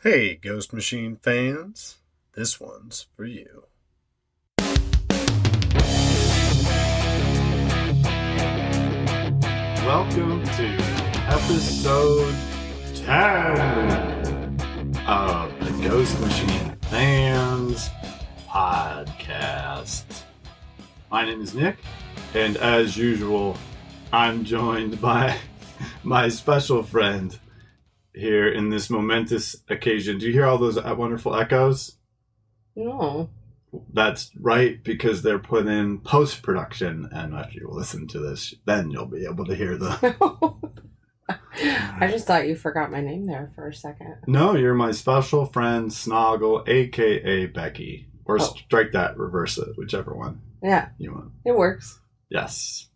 Hey, Ghost Machine fans, this one's for you. Welcome to episode 10 of the Ghost Machine Fans Podcast. My name is Nick, and as usual, I'm joined by my special friend here in this momentous occasion. Do you hear all those wonderful echoes? No. That's right, because they're put in post-production, and after you listen to this, then you'll be able to hear them. I just thought you forgot my name there for a second. No, you're my special friend, Snoggle, a.k.a. Becky. Or strike that, reverse it, whichever one you want. It works. Yes.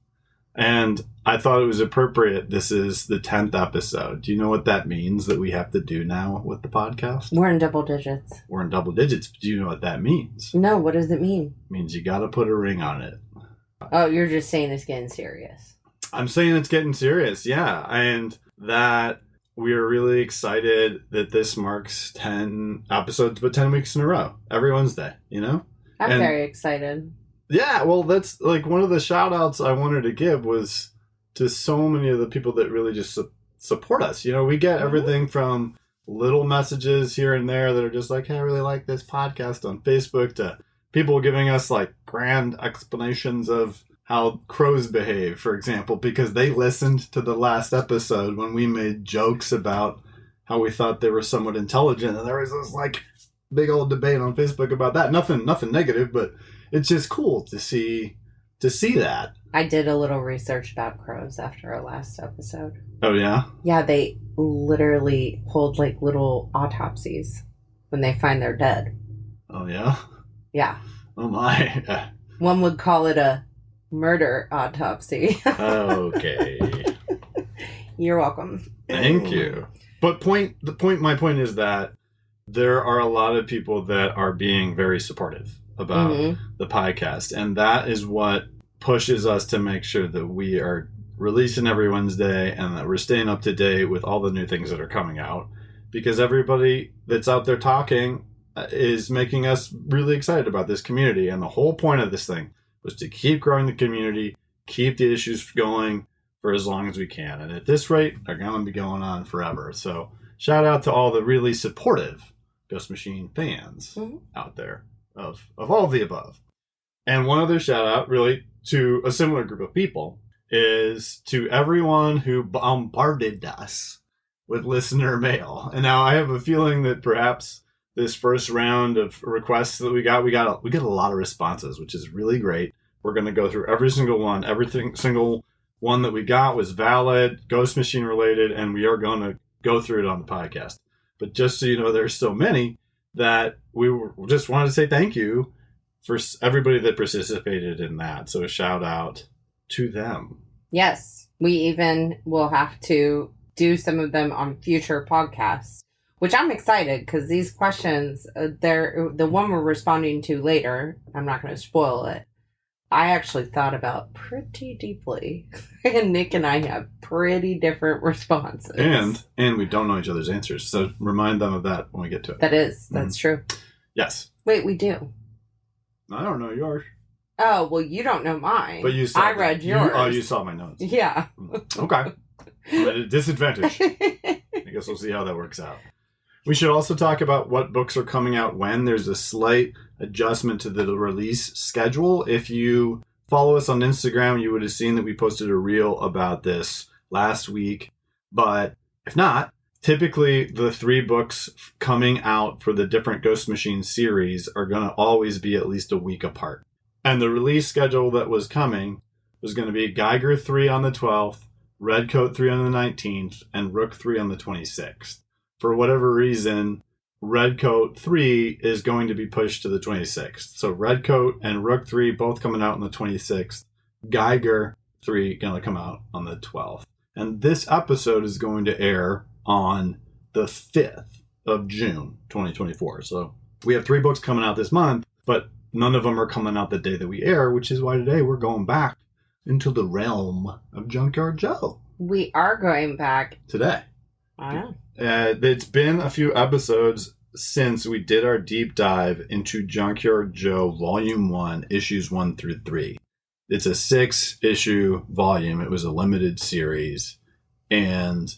And I thought it was appropriate. This is the 10th episode. Do you know what that means that we have to do now with the podcast? We're in double digits. We're in double digits. Do you know what that means? No, what does it mean? It means you got to put a ring on it. Oh, you're just saying it's getting serious. I'm saying it's getting serious, yeah. And that we are really excited that this marks 10 episodes, but 10 weeks in a row. Every Wednesday, you know? I'm very excited. Yeah, well, that's like one of the shout outs I wanted to give was to so many of the people that really just support us. You know, we get everything from little messages here and there that are just like, hey, I really like this podcast on Facebook, to people giving us like grand explanations of how crows behave, for example, because they listened to the last episode when we made jokes about how we thought they were somewhat intelligent. And there was this like big old debate on Facebook about that. Nothing negative, but it's just cool to see that. I did a little research about crows after our last episode. Oh, yeah? Yeah, they literally hold like little autopsies when they find they're dead. Oh, yeah? Yeah. Oh, my. One would call it a murder autopsy. Okay. You're welcome. Thank you. But my point is that there are a lot of people that are being very supportive about the podcast, and that is what pushes us to make sure that we are releasing every Wednesday and that we're staying up to date with all the new things that are coming out, because everybody that's out there talking is making us really excited about this community. And the whole point of this thing was to keep growing the community, keep the issues going for as long as we can, and at this rate they're going to be going on forever. So shout out to all the really supportive Ghost Machine fans out there of all of the above. And one other shout out really to a similar group of people is to everyone who bombarded us with listener mail. And now I have a feeling that perhaps this first round of requests that we got a lot of responses, which is really great. We're going to go through every single one. Single one that we got was valid, Ghost Machine related, and we are going to go through it on the podcast. But just so you know, there's so many that we just wanted to say thank you for everybody that participated in that. So a shout out to them. Yes, we even will have to do some of them on future podcasts, which I'm excited because these questions, they're the one we're responding to later. I'm not going to spoil it. I actually thought about pretty deeply, and Nick and I have pretty different responses. And we don't know each other's answers, so remind them of that when we get to it. That's true. Yes. Wait, we do. I don't know yours. Oh, well, you don't know mine. But you saw I read yours. You saw my notes. Yeah. Okay. I'm at a disadvantage. I guess we'll see how that works out. We should also talk about what books are coming out when. There's a slight adjustment to the release schedule. If you follow us on Instagram, you would have seen that we posted a reel about this last week. But if not, typically the 3 books coming out for the different Ghost Machine series are going to always be at least a week apart. And the release schedule that was coming was going to be Geiger 3 on the 12th, Redcoat 3 on the 19th, and Rook 3 on the 26th. For whatever reason, Redcoat 3 is going to be pushed to the 26th. So Redcoat and Rook 3 both coming out on the 26th. Geiger 3 going to come out on the 12th. And this episode is going to air on the 5th of June, 2024. So we have 3 books coming out this month, but none of them are coming out the day that we air, which is why today we're going back into the realm of Junkyard Joe. We are going back. Today. I know. It's been a few episodes since we did our deep dive into Junkyard Joe Vol.1, issues 1 through 3. It's a 6-issue volume. It was a limited series. And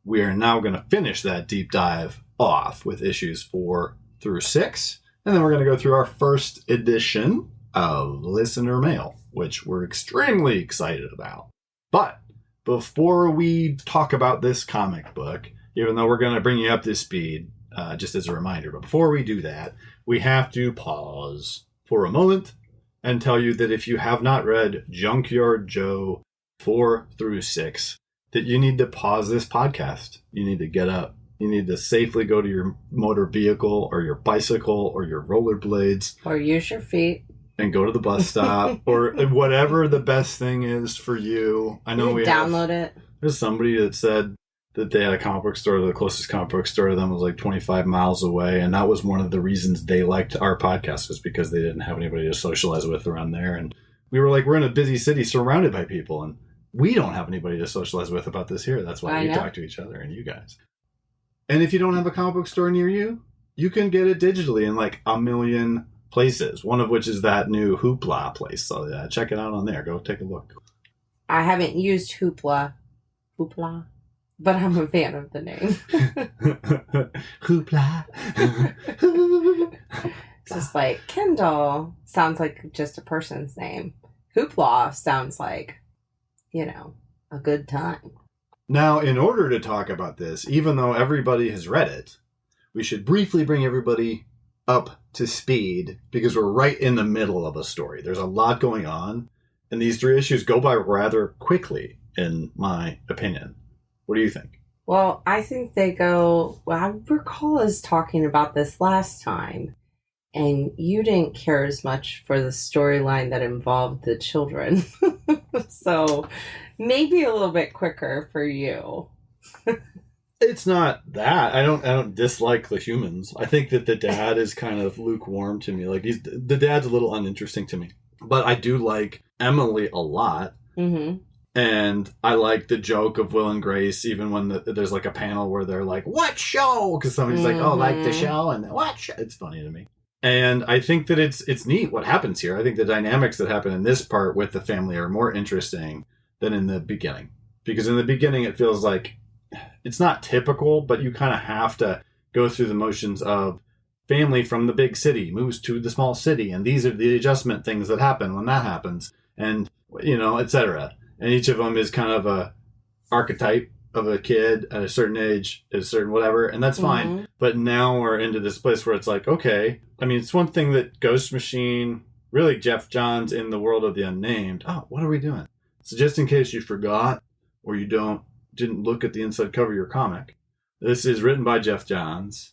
we are now going to finish that deep dive off with issues 4 through 6. And then we're going to go through our first edition of Listener Mail, which we're extremely excited about. But before we talk about this comic book, even though we're going to bring you up to speed, just as a reminder, but before we do that, we have to pause for a moment and tell you that if you have not read Junkyard Joe 4 through 6, that you need to pause this podcast. You need to get up. You need to safely go to your motor vehicle or your bicycle or your rollerblades. Or use your feet. And go to the bus stop or whatever the best thing is for you. I know download it. There's somebody that said that they had a comic book store. The closest comic book store to them was like 25 miles away. And that was one of the reasons they liked our podcast, was because they didn't have anybody to socialize with around there. And we were like, we're in a busy city surrounded by people. And we don't have anybody to socialize with about this here. That's why we talk to each other and you guys. And if you don't have a comic book store near you, you can get it digitally in like a million places. One of which is that new Hoopla place. So yeah, check it out on there. Go take a look. I haven't used Hoopla, but I'm a fan of the name. Hoopla. It's just like Kendall sounds like just a person's name. Hoopla sounds like, a good time. Now, in order to talk about this, even though everybody has read it, we should briefly bring everybody up to speed because we're right in the middle of a story. There's a lot going on, and these 3 issues go by rather quickly, in my opinion. What do you think? Well, I think they go... Well, I recall us talking about this last time, and you didn't care as much for the storyline that involved the children. So maybe a little bit quicker for you. It's not that. I don't dislike the humans. I think that the dad is kind of lukewarm to me. Like the dad's a little uninteresting to me. But I do like Emily a lot. Mm-hmm. And I like the joke of Will and Grace, even when there's like a panel where they're like, "What show?" Because somebody's like, "Oh, like the show," and "What show?" It's funny to me. And I think that it's neat what happens here. I think the dynamics that happen in this part with the family are more interesting than in the beginning. Because in the beginning, it feels like it's not typical, but you kind of have to go through the motions of family from the big city moves to the small city. And these are the adjustment things that happen when that happens. And, etc. And each of them is kind of a archetype of a kid at a certain age, at a certain whatever. And that's fine. Mm-hmm. But now we're into this place where it's like, okay. I mean, it's one thing that Ghost Machine, really Jeff Johns in the World of the Unnamed. Oh, what are we doing? So just in case you forgot or you didn't look at the inside cover of your comic, this is written by Jeff Johns,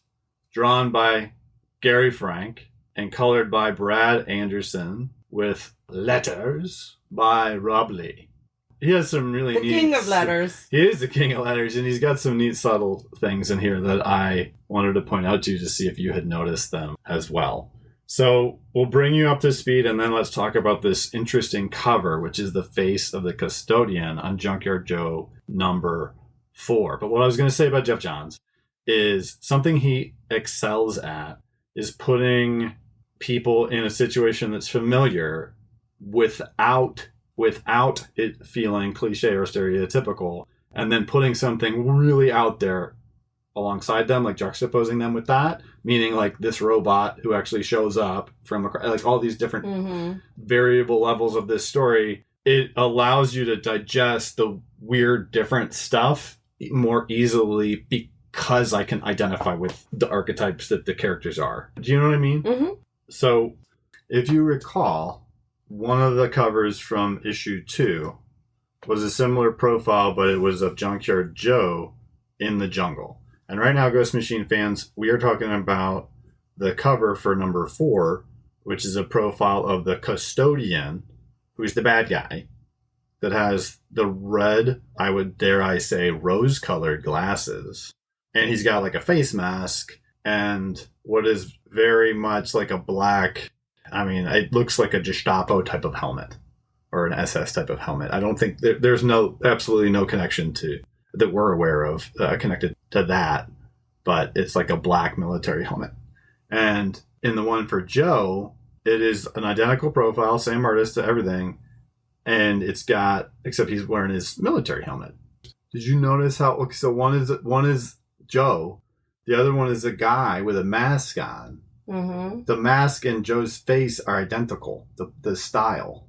drawn by Gary Frank, and colored by Brad Anderson, with letters by Rob Lee. He has some really neat... The king of letters. He is the king of letters, and he's got some neat subtle things in here that I wanted to point out to you to see if you had noticed them as well. So we'll bring you up to speed, and then let's talk about this interesting cover, which is the face of the custodian on Junkyard Joe number 4. But what I was going to say about Jeff Johns is something he excels at is putting people in a situation that's familiar without it feeling cliche or stereotypical, and then putting something really out there alongside them, like juxtaposing them with that, meaning like this robot who actually shows up from like all these different variable levels of this story. It allows you to digest the weird different stuff more easily because I can identify with the archetypes that the characters are. Do you know what I mean? Mm-hmm. So if you recall, one of the covers from issue 2 was a similar profile, but it was of Junkyard Joe in the jungle. And right now, Ghost Machine fans, we are talking about the cover for number 4, which is a profile of the custodian, who's the bad guy, that has the red, I would dare I say, rose-colored glasses. And he's got like a face mask and what is very much like a black, it looks like a Gestapo type of helmet or an SS type of helmet. I don't think there's absolutely no connection to that we're aware of connected to that. but it's like a black military helmet. And in the one for Joe, it is an identical profile, same artist to everything, and it's got, except he's wearing his military helmet. Did you notice how? Okay, so one is Joe, the other one is a guy with a mask on. Mm-hmm. The mask and Joe's face are identical. The style.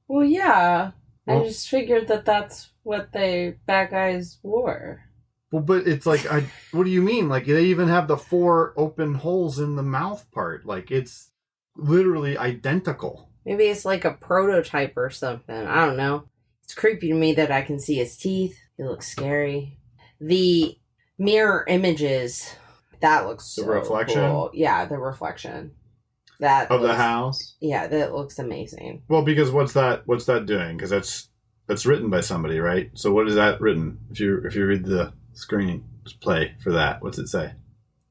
Well, yeah. I just figured that's what bad guys wore. Well, but it's like, what do you mean? Like, they even have the 4 open holes in the mouth part. Like, it's literally identical. Maybe it's like a prototype or something. I don't know. It's creepy to me that I can see his teeth. It looks scary. The mirror images, that looks so the reflection? Cool. Yeah, the reflection. That of the house? Yeah, that looks amazing. Well, because what's that doing? Because that's written by somebody, right? So what is that written? If you read the screen, just play for that. What's it say?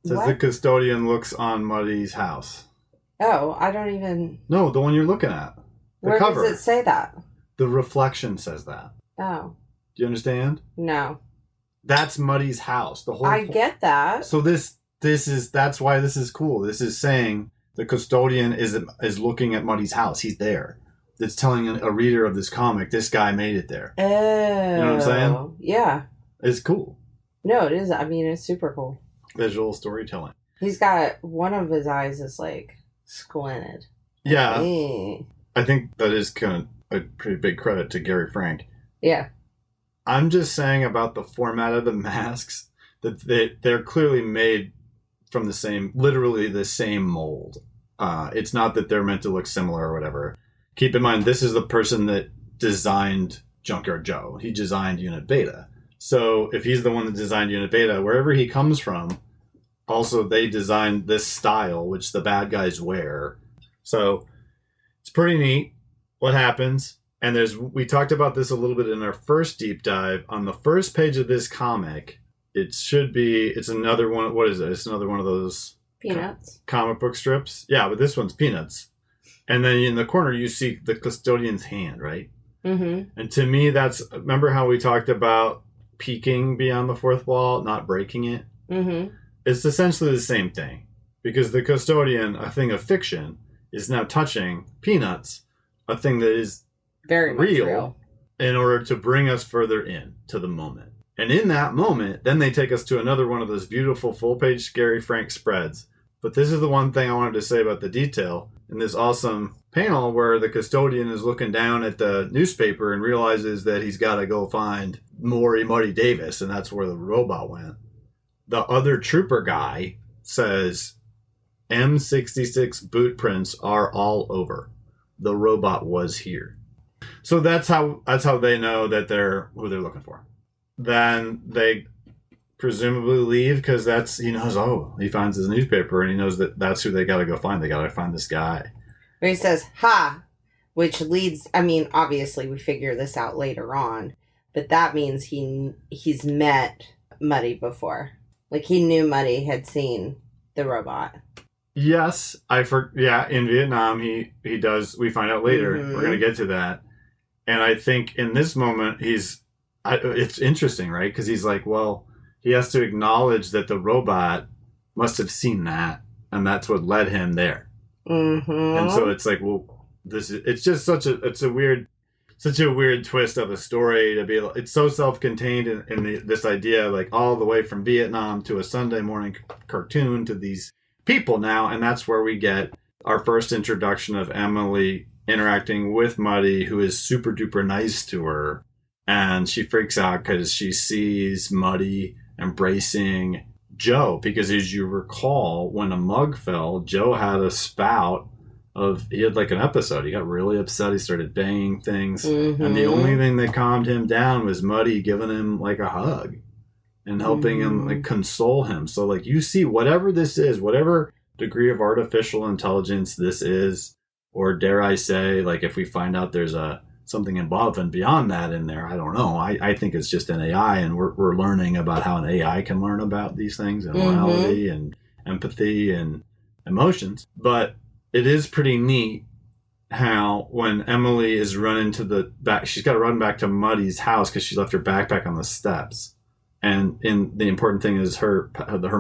It says the custodian looks on Muddy's house. Oh, I don't even... No, the one you're looking at. The cover. Where does it say that? The reflection says that. Oh. Do you understand? No. That's Muddy's house. The whole. I get that. So that's why this is cool. This is saying the custodian is looking at Muddy's house. He's there. It's telling a reader of this comic, this guy made it there. Oh. You know what I'm saying? Yeah. It's cool. No, it is. I mean, it's super cool. Visual storytelling. He's got one of his eyes is like squinted. Yeah. I think that is kind of a pretty big credit to Gary Frank. Yeah. I'm just saying about the format of the masks that they're clearly made from literally the same mold. It's not that they're meant to look similar or whatever. Keep in mind, this is the person that designed Junkyard Joe. He designed Unit Beta. So if he's the one that designed Unit Beta, wherever he comes from, also they designed this style, which the bad guys wear. So it's pretty neat what happens. And we talked about this a little bit in our first deep dive. On the first page of this comic, it's another one. What is it? It's another one of those Peanuts comic book strips. Yeah, but this one's Peanuts. And then in the corner, you see the custodian's hand, right? Mm-hmm. And to me, remember how we talked about peeking beyond the fourth wall, not breaking it? Mm-hmm. It's essentially the same thing. Because the custodian, a thing of fiction, is now touching Peanuts, a thing that is very real, in order to bring us further in to the moment. And in that moment, then they take us to another one of those beautiful full-page Gary Frank spreads. But this is the one thing I wanted to say about the detail in this awesome panel where the custodian is looking down at the newspaper and realizes that he's got to go find Muddy Davis, and that's where the robot went. The other trooper guy says, M66 boot prints are all over. The robot was here. So that's how they know that they're who they're looking for. Then they presumably leave because he finds his newspaper and he knows that that's who they got to go find. They got to find this guy. But he says, "Ha," which leads. I mean, obviously we figure this out later on, but that means he's met Muddy before. Like he knew Muddy had seen the robot. Yes, in Vietnam he does. We find out later. Mm-hmm. We're going to get to that. And I think in this moment, it's interesting, right? Because he's like, well, he has to acknowledge that the robot must have seen that, and that's what led him there. Mm-hmm. And so it's like, well, it's just such a weird twist of a story to be. It's so self-contained in this idea, like all the way from Vietnam to a Sunday morning cartoon to these people now, and that's where we get our first introduction of Emily interacting with Muddy, who is super duper nice to her, and she freaks out because she sees Muddy embracing Joe, because as you recall, when a mug fell, Joe had a spout he had like an episode. He got really upset. He started banging things, mm-hmm. and the only thing that calmed him down was Muddy giving him like a hug and helping him like console him. So like you see, whatever this is, whatever degree of artificial intelligence this is, or dare I say, like if we find out there's something above and beyond that in there, I don't know. I think it's just an AI, and we're learning about how an AI can learn about these things and morality and empathy and emotions. But it is pretty neat how when Emily is running to the back, she's got to run back to Muddy's house because she left her backpack on the steps. And the important thing is her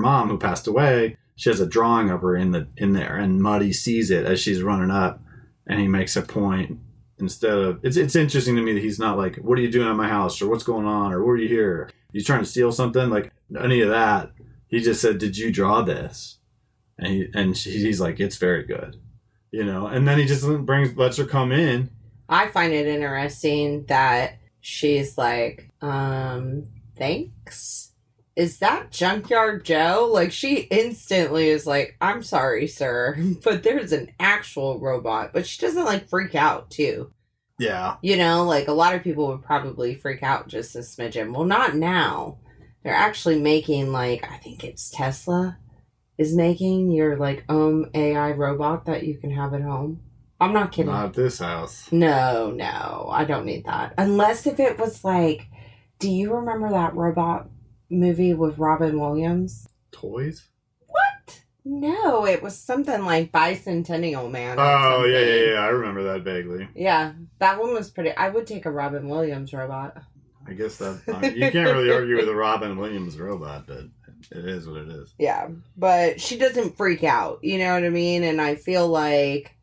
mom, who passed away, she has a drawing of her in there, and Muddy sees it as she's running up, and he makes a point. Instead of, it's interesting to me that he's not like, what are you doing at my house, or what's going on, or what are you here? You trying to steal something? Like, any of that. He just said, did you draw this? And he's like, it's very good. You know, and then he just lets her come in. I find it interesting that she's like, thanks. Is that Junkyard Joe? Like, she instantly is like, I'm sorry, sir, but there's an actual robot. But she doesn't, like, freak out, too. Yeah. You know, like, a lot of people would probably freak out just a smidgen. Well, not now. They're actually making, like, I think it's Tesla is making your, like, AI robot that you can have at home. I'm not kidding. Not this house. No, I don't need that. Unless if it was, like, do you remember that robot movie with Robin Williams? Toys? What? No, it was something like Bicentennial Man. Oh, yeah. I remember that vaguely. Yeah, that one was pretty. I would take a Robin Williams robot. I guess that you can't really argue with a Robin Williams robot, but it is what it is. Yeah, but she doesn't freak out. You know what I mean? And I feel like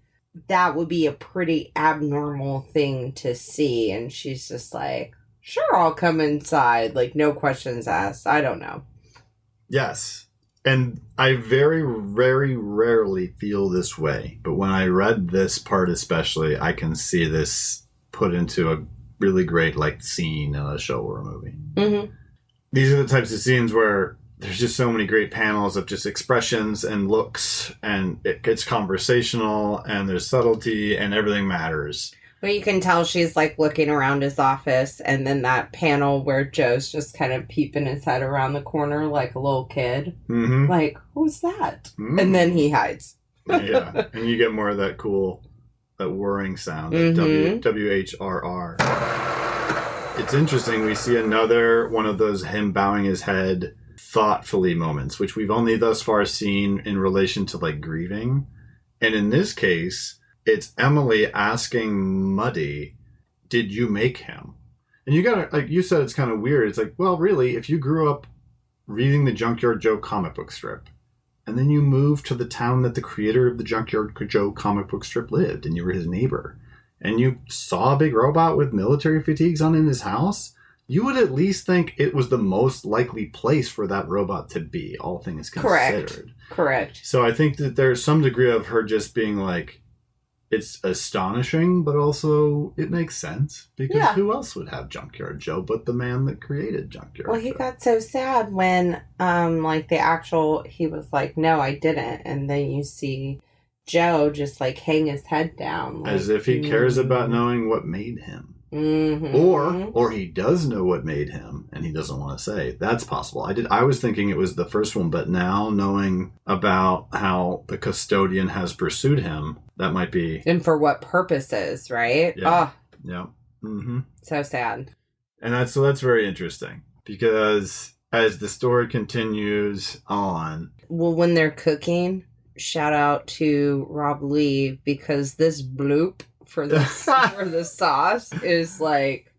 that would be a pretty abnormal thing to see. And she's just like, sure, I'll come inside. Like, no questions asked. I don't know. Yes. And I very, very rarely feel this way. But when I read this part especially, I can see this put into a really great, like, scene in a show or a movie. Mm-hmm. These are the types of scenes where there's just so many great panels of just expressions and looks, and it gets conversational, and there's subtlety, and everything matters. Well, you can tell she's, like, looking around his office, and then that panel where Joe's just kind of peeping his head around the corner like a little kid. Mm-hmm. Like, who's that? Mm-hmm. And then he hides. Yeah, and you get more of that cool, that whirring sound, that WHRR. It's interesting, we see another one of those him bowing his head thoughtfully moments, which we've only thus far seen in relation to, like, grieving. And in this case, it's Emily asking Muddy, did you make him? And you gotta, like you said, it's kind of weird. It's like, well, really, if you grew up reading the Junkyard Joe comic book strip, and then you moved to the town that the creator of the Junkyard Joe comic book strip lived, and you were his neighbor, and you saw a big robot with military fatigues on in his house, you would at least think it was the most likely place for that robot to be, all things considered. Correct. So I think that there's some degree of her just being like, it's astonishing, but also it makes sense. Because who else would have Junkyard Joe but the man that created Junkyard Joe? Well, he got so sad when, he was like, no, I didn't. And then you see Joe just, like, hang his head down. Like, as if he cares about knowing what made him. Mm-hmm. Or he does know what made him and he doesn't want to say. That's possible. I was thinking it was the first one, but now knowing about how the custodian has pursued him, that might be. And for what purposes, right? Yeah. Oh, yeah. Mm-hmm. So sad. And that's very interesting because as the story continues on. Well, when they're cooking, shout out to Rob Lee, because this bloop for this for the sauce is like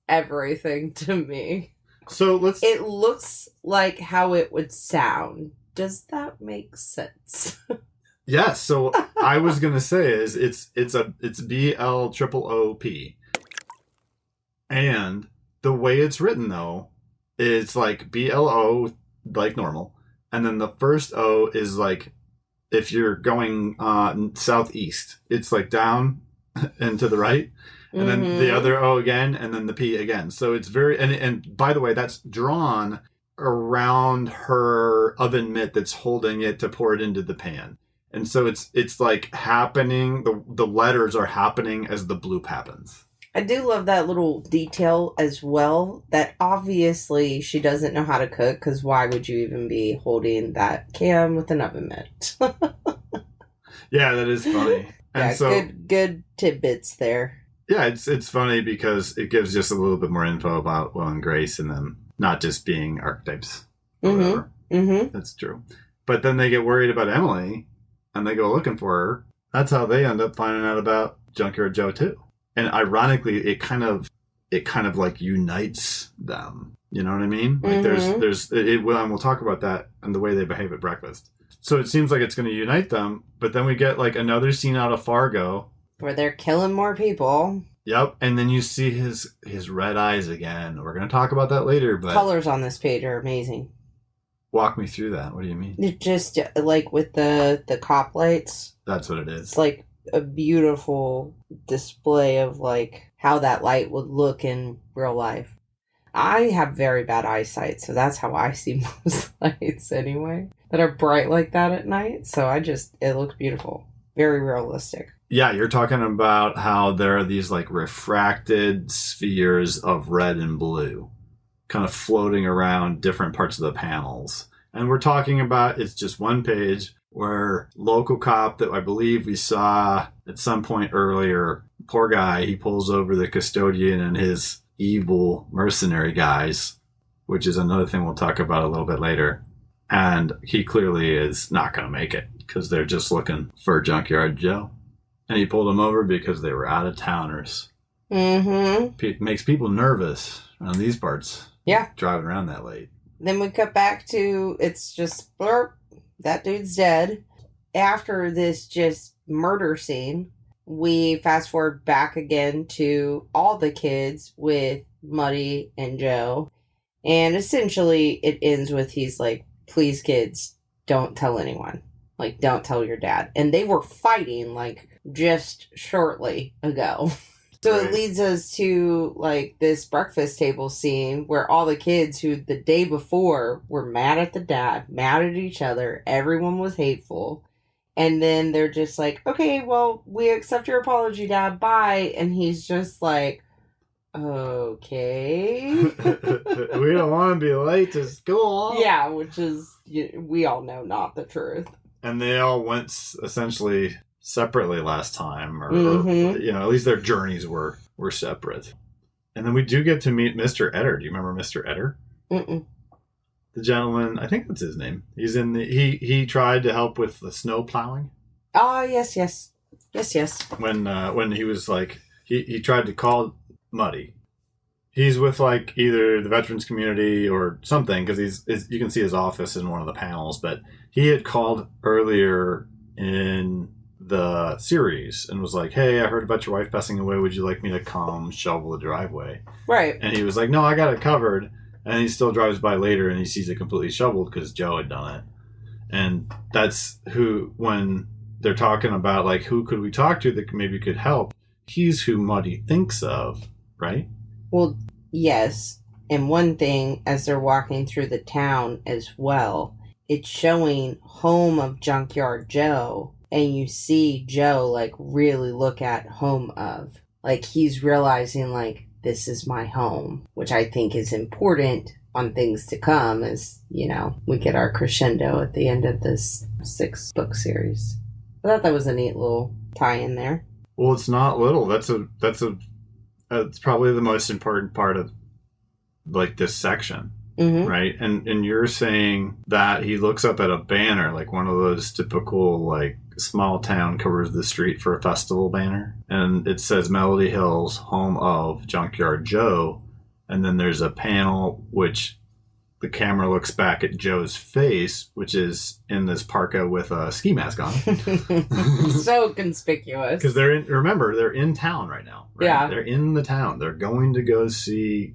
everything to me. So it looks like how it would sound. Does that make sense? Yes. So I was gonna say it's BLOOP, and the way it's written though, it's like BLO like normal, and then the first O is like if you're going southeast, it's like down and to the right, and then the other O again, and then the P again. So it's very and by the way, that's drawn around her oven mitt that's holding it to pour it into the pan. And so it's like happening, the letters are happening as the bloop happens. I do love that little detail as well, that obviously she doesn't know how to cook, because why would you even be holding that can with an oven mitt? Yeah, that is funny. And yeah, so, good tidbits there. Yeah, it's funny because it gives just a little bit more info about Will and Grace and them not just being archetypes or whatever. Mm-hmm. That's true. But then they get worried about Emily and they go looking for her. That's how they end up finding out about Junkyard Joe too. And ironically, it kind of it kind of like unites them. You know what I mean? Like there's and we'll talk about that and the way they behave at breakfast. So it seems like it's going to unite them, but then we get like another scene out of Fargo where they're killing more people. Yep, and then you see his red eyes again. We're going to talk about that later, but colors on this page are amazing. Walk me through that. What do you mean? It just like with the cop lights. That's what it is. It's like a beautiful display of like how that light would look in real life. I have very bad eyesight, so that's how I see most lights anyway, that are bright like that at night. So it looks beautiful. Very realistic. Yeah, you're talking about how there are these like refracted spheres of red and blue kind of floating around different parts of the panels. And we're talking about, it's just one page where local cop that I believe we saw at some point earlier, poor guy, he pulls over the custodian and his evil mercenary guys, which is another thing we'll talk about a little bit later. And he clearly is not going to make it because they're just looking for Junkyard Joe. And he pulled them over because they were out-of-towners. Mm-hmm. Makes people nervous around these parts. Yeah. Driving around that late. Then we cut back to, it's just, blurp, that dude's dead. After this just murder scene, we fast forward back again to all the kids with Muddy and Joe. And essentially it ends with he's like, please kids, don't tell anyone. Like, don't tell your dad. And they were fighting like just shortly ago. So It leads us to like this breakfast table scene where all the kids who the day before were mad at the dad, mad at each other, everyone was hateful. And then they're just like, okay, well, we accept your apology, Dad, bye. And he's just like, okay. We don't want to be late to school. Yeah, which is, we all know, not the truth. And they all went essentially separately last time, or at least their journeys were separate. And then we do get to meet Mr. Etter. Do you remember Mr. Etter? Mm-mm. The gentleman, I think that's his name. He's in the he tried to help with the snow plowing. Oh, yes. When he was like he tried to call Muddy. He's with like either the veterans community or something, because you can see his office in one of the panels, but he had called earlier in the series and was like, hey, I heard about your wife passing away. Would you like me to come shovel the driveway? Right. And he was like, no, I got it covered. And he still drives by later and he sees it completely shoveled because Joe had done it. And that's who, when they're talking about like, who could we talk to that maybe could help? He's who Muddy thinks of, right? Well, yes. And one thing, as they're walking through the town as well, it's showing home of Junkyard Joe. And you see Joe like really look at home of. Like he's realizing like, this is my home, which I think is important on things to come as, we get our crescendo at the end of this 6-book series. I thought that was a neat little tie-in there. Well, it's not little. That's probably the most important part of like this section, right? And you're saying that he looks up at a banner, like one of those typical like small town covers the street for a festival banner, and it says Melody Hills, home of Junkyard Joe, and then there's a panel which the camera looks back at Joe's face, which is in this parka with a ski mask on. So conspicuous. Because they're in town right now. Right? Yeah. They're in the town. They're going to go see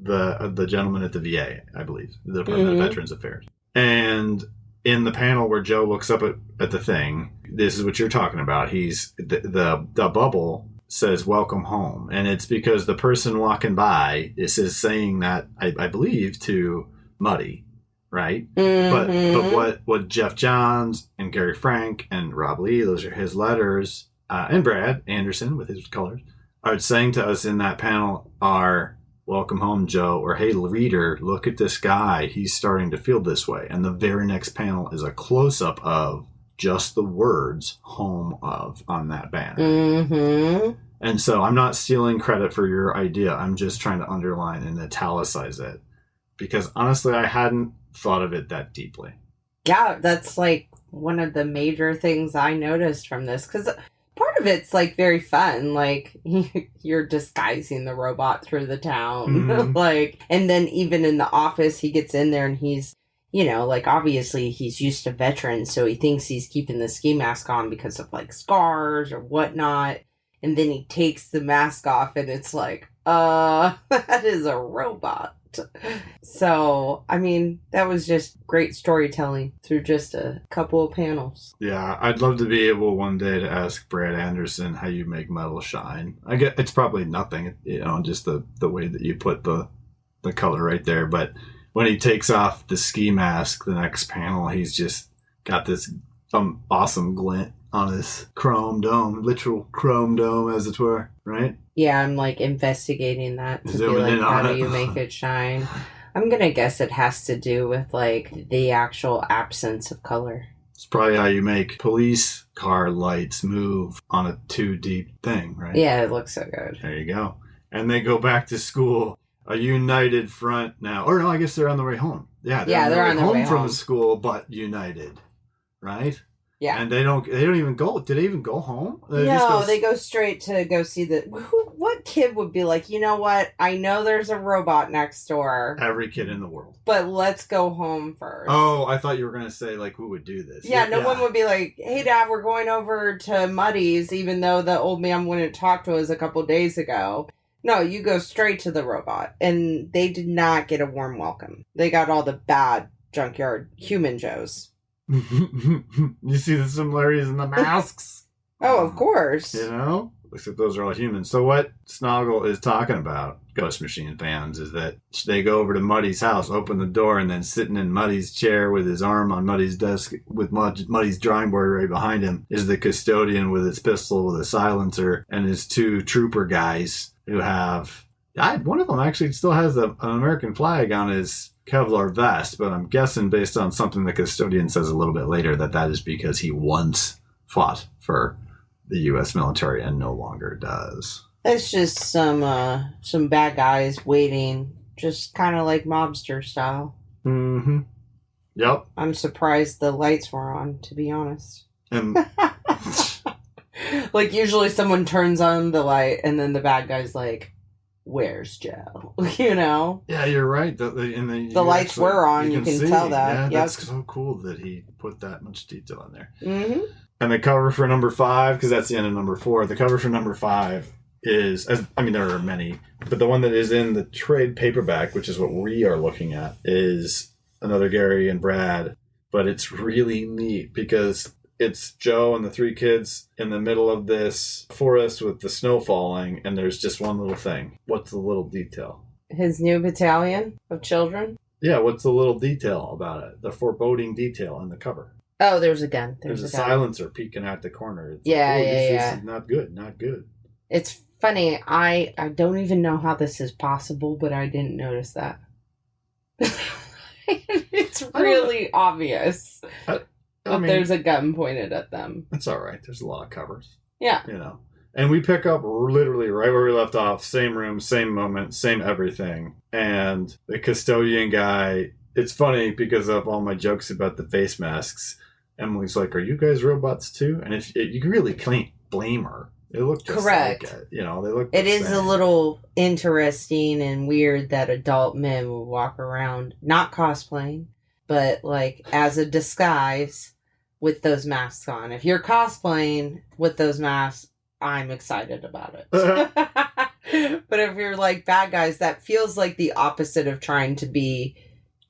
the gentleman at the VA, I believe, the Department of Veterans Affairs. And in the panel where Joe looks up at the thing, this is what you're talking about. He's the bubble says "Welcome home," and it's because the person walking by is saying that I believe to Muddy, right? But what Jeff Johns and Gary Frank and Rob Lee, those are his letters, and Brad Anderson with his colors, are saying to us in that panel are, welcome home, Joe, or hey, reader, look at this guy. He's starting to feel this way. And the very next panel is a close-up of just the words home of on that banner. And so I'm not stealing credit for your idea. I'm just trying to underline and italicize it. Because honestly, I hadn't thought of it that deeply. Yeah, that's like one of the major things I noticed from this. Because part of it's like very fun. Like you're disguising the robot through the town. Like, and then even in the office, he gets in there and he's, you know, like obviously he's used to veterans, so he thinks he's keeping the ski mask on because of like scars or whatnot. And then he takes the mask off and it's like, that is a robot. So, I mean, that was just great storytelling through just a couple of panels. Yeah, I'd love to be able one day to ask Brad Anderson how you make metal shine. I get it's probably nothing, you know, just the way that you put the color right there. But when he takes off the ski mask, the next panel, he's just got this awesome glint on his chrome dome, literal chrome dome, as it were, right? Yeah, I'm like investigating that to Zooming be in like, how on do it. you make it shine? I'm gonna guess it has to do with like the actual absence of color. It's probably how you make police car lights move on a 2D thing, right? Yeah, it looks so good. There you go. And they go back to school, a united front now. Or no, I guess they're on their way home. Yeah, they're on their way home from school, but united, right? Yeah. And they don't even go. Did they even go home? They go straight to go see what kid would be like, you know what? I know there's a robot next door. Every kid in the world. But let's go home first. Oh, I thought you were going to say, like, who would do this? Yeah, no one would be like, hey, Dad, we're going over to Muddy's, even though the old man wouldn't talk to us a couple days ago. No, you go straight to the robot. And they did not get a warm welcome. They got all the bad Junkyard human Joes. You see the similarities in the masks? Oh, of course. You know? Except those are all humans. So what Snoggle is talking about, Ghost Machine fans, is that they go over to Muddy's house, open the door, and then sitting in Muddy's chair with his arm on Muddy's desk with Muddy's drawing board right behind him is the custodian with his pistol with a silencer and his two trooper guys who have... one of them actually still has an American flag on his Kevlar vest, but I'm guessing based on something the custodian says a little bit later that is because he once fought for the U.S. military and no longer does. It's just some bad guys waiting, just kind of like mobster style. Mm-hmm. Yep. I'm surprised the lights were on, to be honest. And like usually someone turns on the light and then the bad guy's like, where's Joe? You know? Yeah, you're right. The lights were on. You can tell that. Yeah, that's so cool that he put that much detail in there. Mm-hmm. And the cover for number 5, because that's the end of number 4, the cover for number 5 is, there are many, but the one that is in the trade paperback, which is what we are looking at, is another Gary and Brad. But it's really neat because it's Joe and the 3 kids in the middle of this forest with the snow falling, and there's just one little thing. What's the little detail? His new battalion of children? Yeah, what's the little detail about it? The foreboding detail in the cover. Oh, there's a gun. There's a silencer peeking out the corner. It's yeah. This is not good. It's funny. I don't even know how this is possible, but I didn't notice that. It's really obvious. But there's a gun pointed at them. It's all right. There's a lot of covers. Yeah. You know. And we pick up literally right where we left off. Same room, same moment, same everything. And the custodian guy, it's funny because of all my jokes about the face masks. Emily's like, are you guys robots too? And you really can't blame her. They look just correct. Like it. You know, they look It is a little interesting and weird that adult men will walk around, not cosplaying, but like as a disguise with those masks on. If you're cosplaying with those masks, I'm excited about it. But if you're like bad guys, that feels like the opposite of trying to be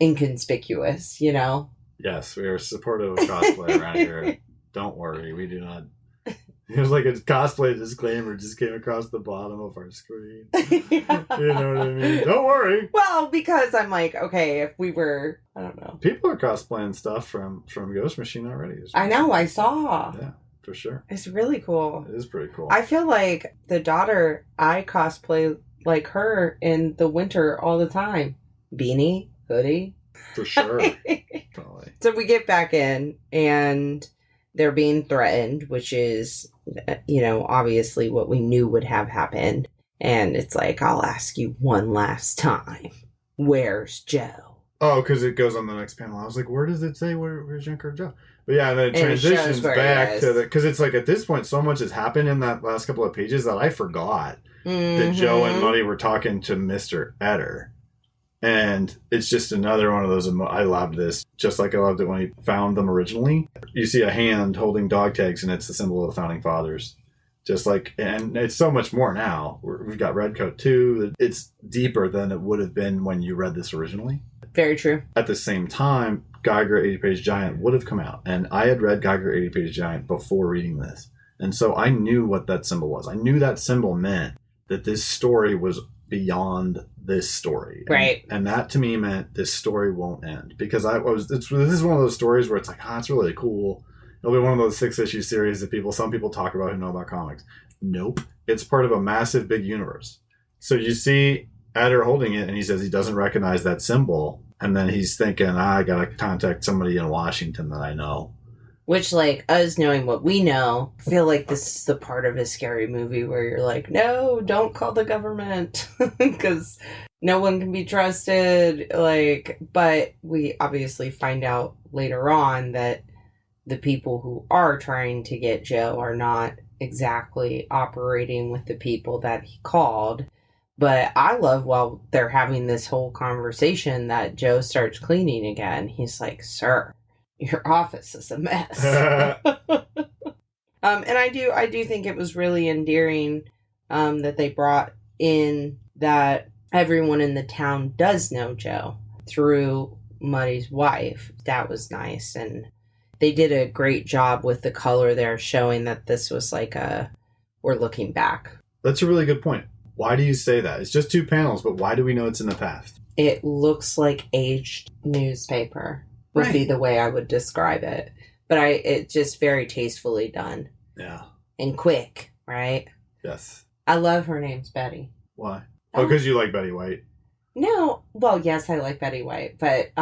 inconspicuous, you know? Yes, we are supportive of cosplay around here. Don't worry, we do not. It was like a cosplay disclaimer just came across the bottom of our screen. Yeah. You know what I mean? Don't worry. Well, because I'm like, okay, if we were, I don't know. People are cosplaying stuff from Ghost Machine already. I know, I saw. Yeah, for sure. It's really cool. It is pretty cool. I feel like the daughter, I cosplay like her in the winter all the time. Beanie, hoodie. For sure. Totally. So we get back in and they're being threatened, which is, you know, obviously what we knew would have happened. And it's like, I'll ask you one last time. Where's Joe? Oh, because it goes on the next panel. I was like, where does it say where's Junkyard Joe? But yeah, and then it And it shows transitions where he back is. to because it's like at this point, so much has happened in that last couple of pages that I forgot that Joe and Muddy were talking to Mr. Etter. And it's just another one of those. I loved this, just like I loved it when he found them originally. You see a hand holding dog tags, and it's the symbol of the Founding Fathers. Just like, and it's so much more now. We've got Redcoat too. It's deeper than it would have been when you read this originally. Very true. At the same time, Geiger 80-Page Giant would have come out, and I had read Geiger 80-Page Giant before reading this. And so I knew what that symbol was. I knew that symbol meant that this story was beyond this story. Right. And that to me meant this story won't end. Because this is one of those stories where it's like, it's really cool. It'll be one of those 6-issue series that some people talk about who know about comics. Nope. It's part of a massive big universe. So you see Adder holding it, and he says he doesn't recognize that symbol. And then he's thinking, I gotta contact somebody in Washington that I know. Which, like, us knowing what we know, I feel like this is the part of a scary movie where you're like, no, don't call the government. Because no one can be trusted. Like, but we obviously find out later on that the people who are trying to get Joe are not exactly operating with the people that he called. But I love while they're having this whole conversation that Joe starts cleaning again. He's like, sir, your office is a mess. And I do think it was really endearing that they brought in that everyone in the town does know Joe through Muddy's wife. That was nice. And they did a great job with the color there, showing that this was like we're looking back. That's a really good point. Why do you say that? It's just 2 panels, but why do we know it's in the past? It looks like aged newspaper would be the way I would describe it. But it's just very tastefully done. Yeah. And quick, right? Yes. I love her name's Betty. Why? Oh, because you like Betty White. No. Well, yes, I like Betty White. But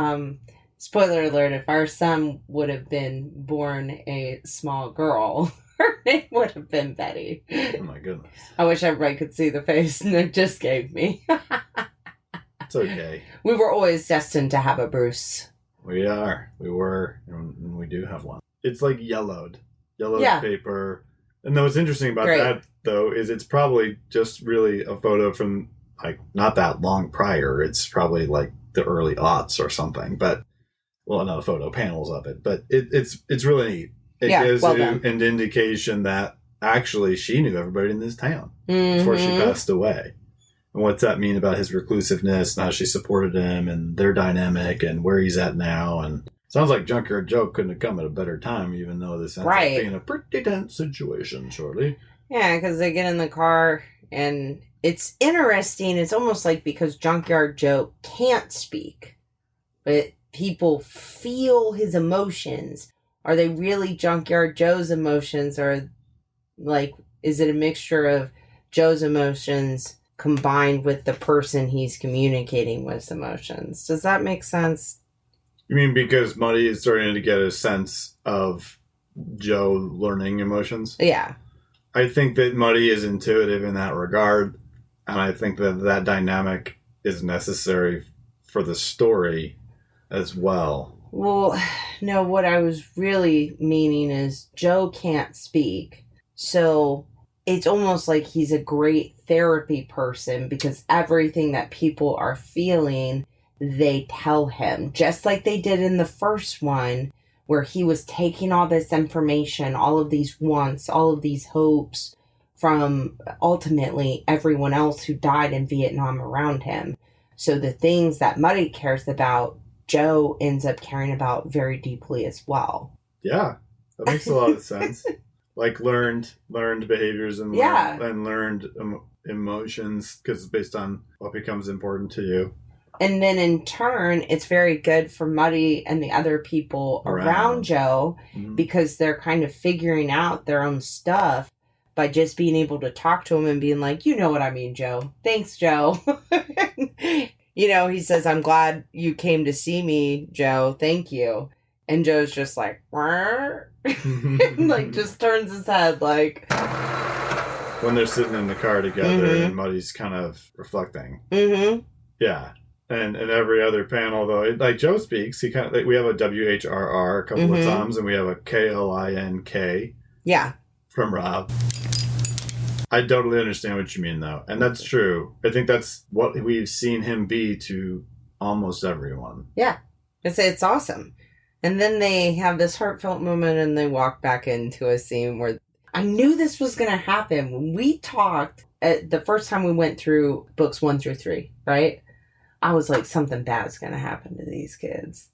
spoiler alert, if our son would have been born a small girl, her name would have been Betty. Oh my goodness. I wish everybody could see the face Nick just gave me. It's okay. We were always destined to have a Bruce. We are. We were. And we do have one. It's like yellowed paper. And what's interesting about that, though, is it's probably just really a photo from, like, not that long prior. It's probably like the early aughts or something. But, well, not a photo, panels of it. But it's really neat. It gives you an indication that actually she knew everybody in this town before she passed away. And what's that mean about his reclusiveness and how she supported him and their dynamic and where he's at now. And sounds like Junkyard Joe couldn't have come at a better time, even though this ends up being a pretty tense situation, shortly. Yeah, because they get in the car and it's interesting. It's almost like because Junkyard Joe can't speak, but people feel his emotions. Are they really Junkyard Joe's emotions, or like, is it a mixture of Joe's emotions combined with the person he's communicating with emotions? Does that make sense? You mean because Muddy is starting to get a sense of Joe learning emotions? Yeah. I think that Muddy is intuitive in that regard, and I think that dynamic is necessary for the story as well. Well, no, what I was really meaning is Joe can't speak, so it's almost like he's a great therapy person because everything that people are feeling, they tell him. Just like they did in the first one, where he was taking all this information, all of these wants, all of these hopes from ultimately everyone else who died in Vietnam around him. So the things that Muddy cares about, Joe ends up caring about very deeply as well. Yeah, that makes a lot of sense. Like learned behaviors and learned emotions, because it's based on what becomes important to you. And then in turn, it's very good for Muddy and the other people around Joe, because they're kind of figuring out their own stuff by just being able to talk to him and being like, you know what I mean, Joe. Thanks, Joe. You know, he says, I'm glad you came to see me, Joe. Thank you. And Joe's just like, like, just turns his head like. When they're sitting in the car together and Muddy's kind of reflecting. Mm-hmm. Yeah. And every other panel, though, like Joe speaks, he kind of like, we have a WHRR a couple of times, and we have a KLINK. Yeah. From Rob. I totally understand what you mean, though, and that's true. I think that's what we've seen him be to almost everyone. Yeah, it's awesome. And then they have this heartfelt moment, and they walk back into a scene where I knew this was going to happen. When we talked the first time we went through books 1 through 3, right? I was like, something bad's going to happen to these kids.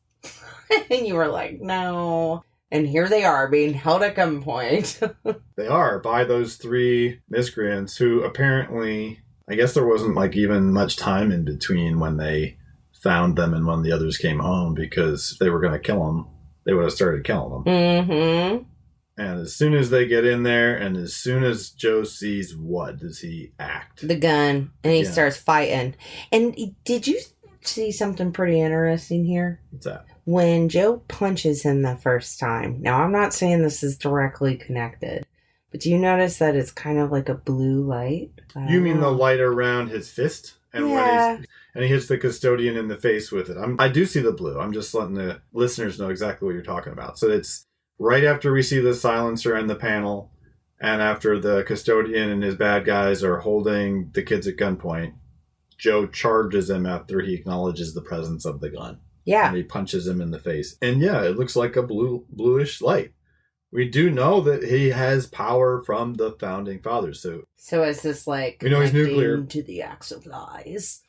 And you were like, no. And here they are being held at gunpoint. They are by those 3 miscreants who apparently, I guess there wasn't like even much time in between when they found them and when the others came home, because if they were going to kill them, they would have started killing them. Mm-hmm. And as soon as they get in there, and as soon as Joe sees, what does he act? The gun. And he starts fighting. And did you see something pretty interesting here? What's that? When Joe punches him the first time. Now, I'm not saying this is directly connected, but do you notice that it's kind of like a blue light? You mean the light around his fist? And yeah. And he hits the custodian in the face with it. I do see the blue. I'm just letting the listeners know exactly what you're talking about. So it's right after we see the silencer and the panel, and after the custodian and his bad guys are holding the kids at gunpoint, Joe charges him after he acknowledges the presence of the gun. Yeah. And he punches him in the face. And yeah, it looks like a bluish light. We do know that he has power from the founding fathers. So is this like we know he's nuclear to the acts of lies?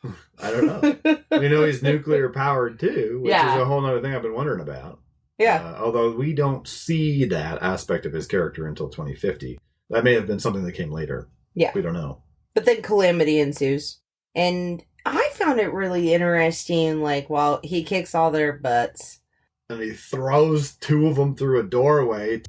I don't know. We know he's nuclear powered too, which is a whole other thing I've been wondering about. Yeah. Although we don't see that aspect of his character until 2050. That may have been something that came later. Yeah. We don't know. But then calamity ensues. And I found it really interesting, like, while he kicks all their butts. And he throws 2 of them through a doorway.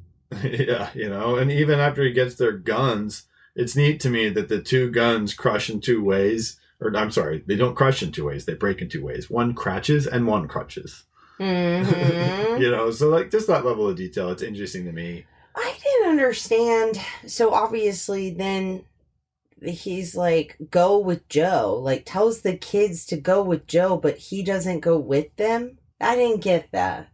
Yeah, and even after he gets their guns, it's neat to me that the 2 guns crush in 2 ways. Or, I'm sorry, they don't crush in 2 ways. They break in 2 ways. One crutches and one crutches. Mm-hmm. So like just that level of detail, it's interesting to me. I didn't understand. So obviously then he's like, go with Joe. Like, tells the kids to go with Joe, but he doesn't go with them. I didn't get that.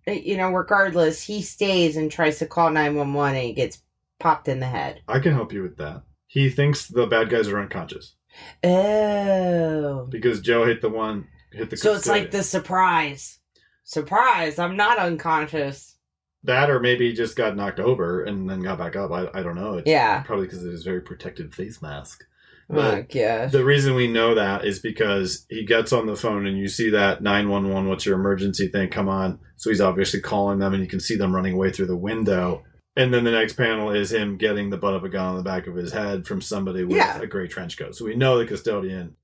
Regardless, he stays and tries to call 911 and he gets popped in the head. I can help you with that. He thinks the bad guys are unconscious. Oh. Because Joe hit the custodian. So it's like the surprise. Surprise, I'm not unconscious. That, or maybe he just got knocked over and then got back up. I don't know. It's probably because of his very protected face mask. But the reason we know that is because he gets on the phone and you see that 911, what's your emergency thing, come on. So he's obviously calling them and you can see them running away through the window. And then the next panel is him getting the butt of a gun on the back of his head from somebody with a gray trench coat. So we know the custodian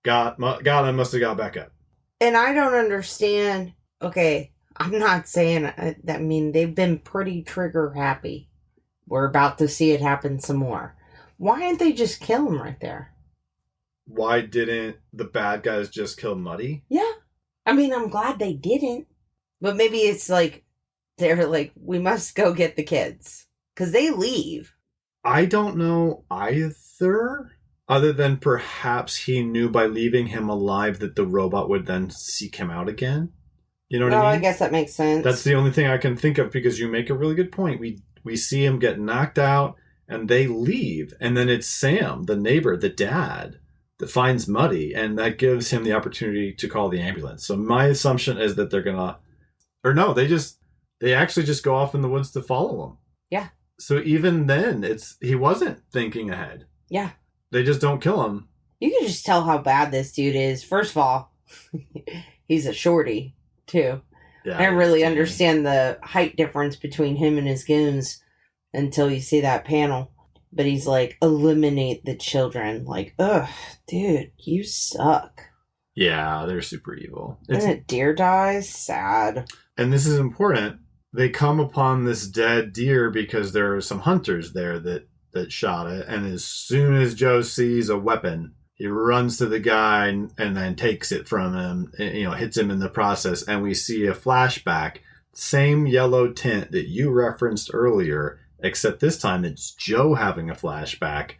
got him, must have got back up. And I don't understand. Okay, I'm not saying that. I mean, they've been pretty trigger happy. We're about to see it happen some more. Why didn't they just kill him right there? Why didn't the bad guys just kill Muddy? Yeah. I mean, I'm glad they didn't. But maybe it's like, they're like, we must go get the kids. Because they leave. I don't know either. Other than perhaps he knew by leaving him alive that the robot would then seek him out again. You know what I mean? I guess that makes sense. That's the only thing I can think of, because you make a really good point. We see him get knocked out and they leave. And then it's Sam, the neighbor, the dad, that finds Muddy. And that gives him the opportunity to call the ambulance. So my assumption is that they're going to... Or no, they actually just go off in the woods to follow him. Yeah. So even then, he wasn't thinking ahead. Yeah. They just don't kill him. You can just tell how bad this dude is. First of all, he's a shorty, too. Yeah, I don't really understand the height difference between him and his goons until you see that panel. But he's like, eliminate the children. Like, ugh, dude, you suck. Yeah, they're super evil. And a deer dies? Sad. And this is important. They come upon this dead deer because there are some hunters there that shot it. And as soon as Joe sees a weapon, he runs to the guy and then takes it from him, hits him in the process. And we see a flashback, same yellow tint that you referenced earlier, except this time it's Joe having a flashback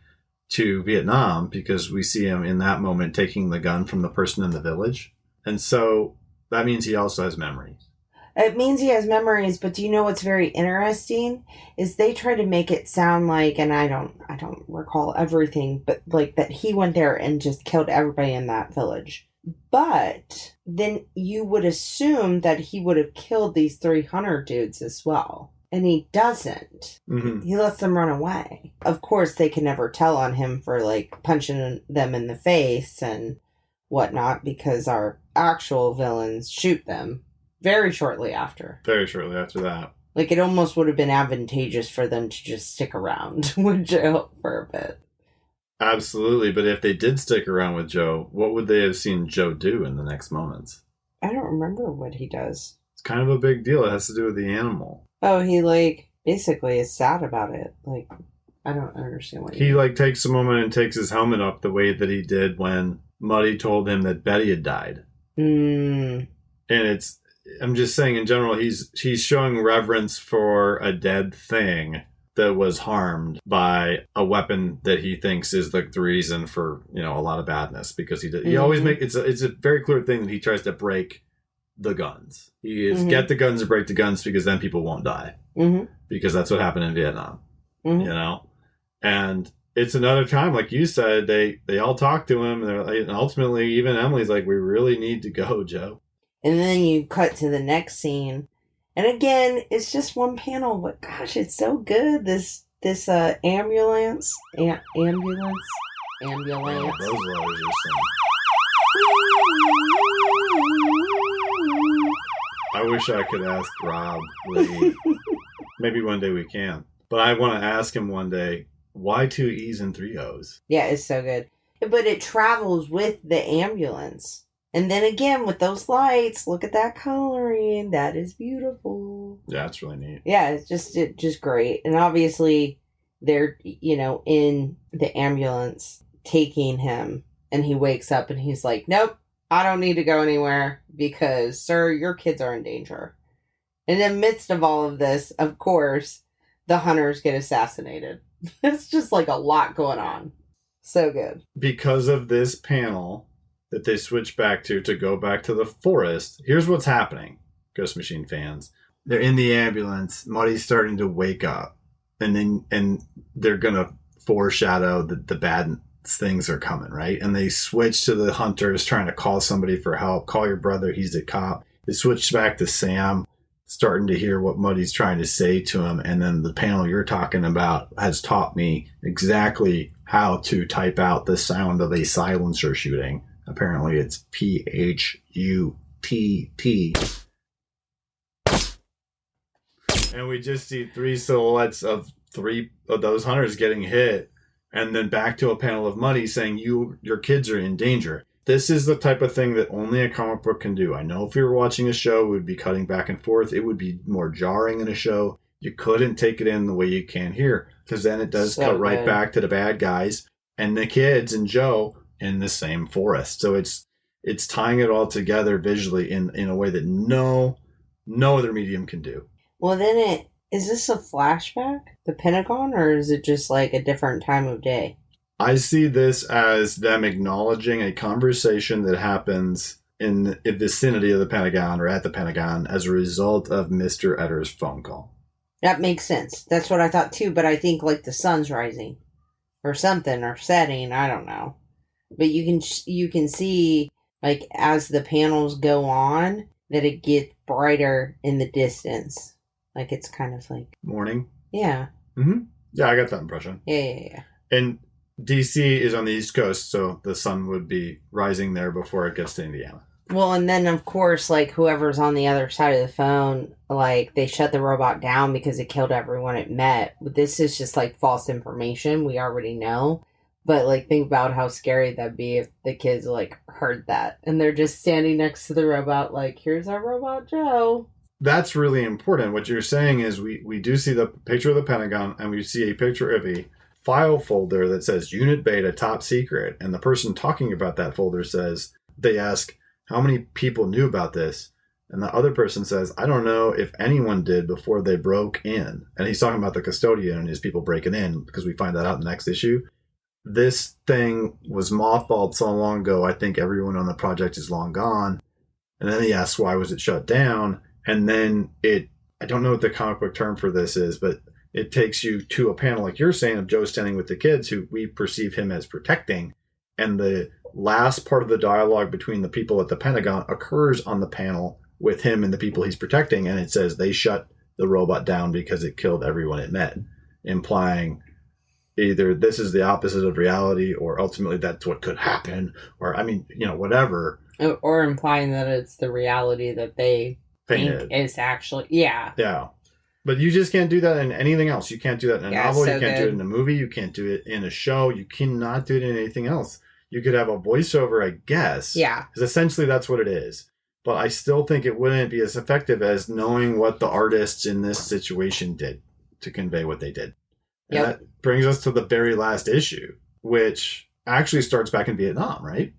to Vietnam, because we see him in that moment taking the gun from the person in the village. And so that means he also has memories. It means he has memories, but do you know what's very interesting? Is they try to make it sound like, and I don't recall everything, but like that he went there and just killed everybody in that village. But then you would assume that he would have killed these 3 hunter dudes as well. And he doesn't. Mm-hmm. He lets them run away. Of course, they can never tell on him for like punching them in the face and whatnot, because our actual villains shoot them very shortly after. Very shortly after that. Like, it almost would have been advantageous for them to just stick around with Joe for a bit. Absolutely, but if they did stick around with Joe, what would they have seen Joe do in the next moments? I don't remember what he does. It's kind of a big deal. It has to do with the animal. Oh, he, like, basically is sad about it. Like, I don't understand what he like, takes a moment and takes his helmet up the way that he did when Muddy told him that Betty had died. And I'm just saying, in general, he's showing reverence for a dead thing that was harmed by a weapon that he thinks is like the reason for, a lot of badness, because he always it's a very clear thing that he tries to break the guns. He is get the guns and break the guns, because then people won't die, because that's what happened in Vietnam, and it's another time, like you said, they all talk to him, and they're like, and ultimately even Emily's like, we really need to go, Joe. And then you cut to the next scene. And again, it's just one panel, but gosh, it's so good. This ambulance. Ambulance. Oh, those letters are I wish I could ask Rob Lee. Maybe one day we can. But I want to ask him one day, why 2 E's and 3 O's? Yeah, it's so good. But it travels with the ambulance. And then again, with those lights, look at that coloring. That is beautiful. Yeah, it's really neat. Yeah, it's just great. And obviously, they're, in the ambulance taking him. And he wakes up and he's like, nope, I don't need to go anywhere because, sir, your kids are in danger. In the midst of all of this, of course, the hunters get assassinated. It's just like a lot going on. So good. Because of this panel that they switch back to go back to the forest, here's what's happening, Ghost Machine fans. They're in the ambulance. Muddy's starting to wake up. And they're going to foreshadow that the bad things are coming, right? And they switch to the hunters trying to call somebody for help. Call your brother, he's a cop. They switch back to Sam, starting to hear what Muddy's trying to say to him. And then the panel you're talking about has taught me exactly how to type out the sound of a silencer shooting. Apparently it's PHUTT. And we just see 3 silhouettes of 3 of those hunters getting hit. And then back to a panel of Muddy saying, your kids are in danger. This is the type of thing that only a comic book can do. I know if you were watching a show, it would be cutting back and forth. It would be more jarring in a show. You couldn't take it in the way you can here, because then it does cut right back to the bad guys and the kids and Joe in the same forest. So it's tying it all together visually in a way that no other medium can do. Well, then is this a flashback, the Pentagon, or is it just like a different time of day? I see this as them acknowledging a conversation that happens in the vicinity of the Pentagon or at the Pentagon as a result of Mr. Etter's phone call. That makes sense. That's what I thought too, but I think like the sun's rising or something, or setting, I don't know. But you can see, like, as the panels go on, that it gets brighter in the distance. Like, it's kind of like... Morning? Yeah. Mm-hmm. Yeah, I got that impression. Yeah. And DC is on the East Coast, so the sun would be rising there before it gets to Indiana. Well, and then, of course, like, whoever's on the other side of the phone, like, they shut the robot down because it killed everyone it met. But this is just, like, false information. We already know. But, like, think about how scary that'd be if the kids, like, heard that. And they're just standing next to the robot, like, here's our robot Joe. That's really important. What you're saying is we do see the picture of the Pentagon, and we see a picture of a file folder that says Unit Beta Top Secret. And the person talking about that folder says, they ask, how many people knew about this? And the other person says, I don't know if anyone did before they broke in. And he's talking about the custodian and his people breaking in, because we find that out in the next issue. This thing was mothballed so long ago, I think everyone on the project is long gone. And then he asks, why was it shut down? And then I don't know what the comic book term for this is, but it takes you to a panel, like you're saying, of Joe standing with the kids who we perceive him as protecting. And the last part of the dialogue between the people at the Pentagon occurs on the panel with him and the people he's protecting. And it says they shut the robot down because it killed everyone it met, implying either this is the opposite of reality or ultimately that's what could happen. Or, I mean, whatever. Or implying that it's the reality that they think is actually, yeah. Yeah. But you just can't do that in anything else. You can't do that in a novel. So you can't do it in a movie. You can't do it in a show. You cannot do it in anything else. You could have a voiceover, I guess. Yeah. Because essentially that's what it is. But I still think it wouldn't be as effective as knowing what the artists in this situation did to convey what they did. And that brings us to the very last issue, which actually starts back in Vietnam, right?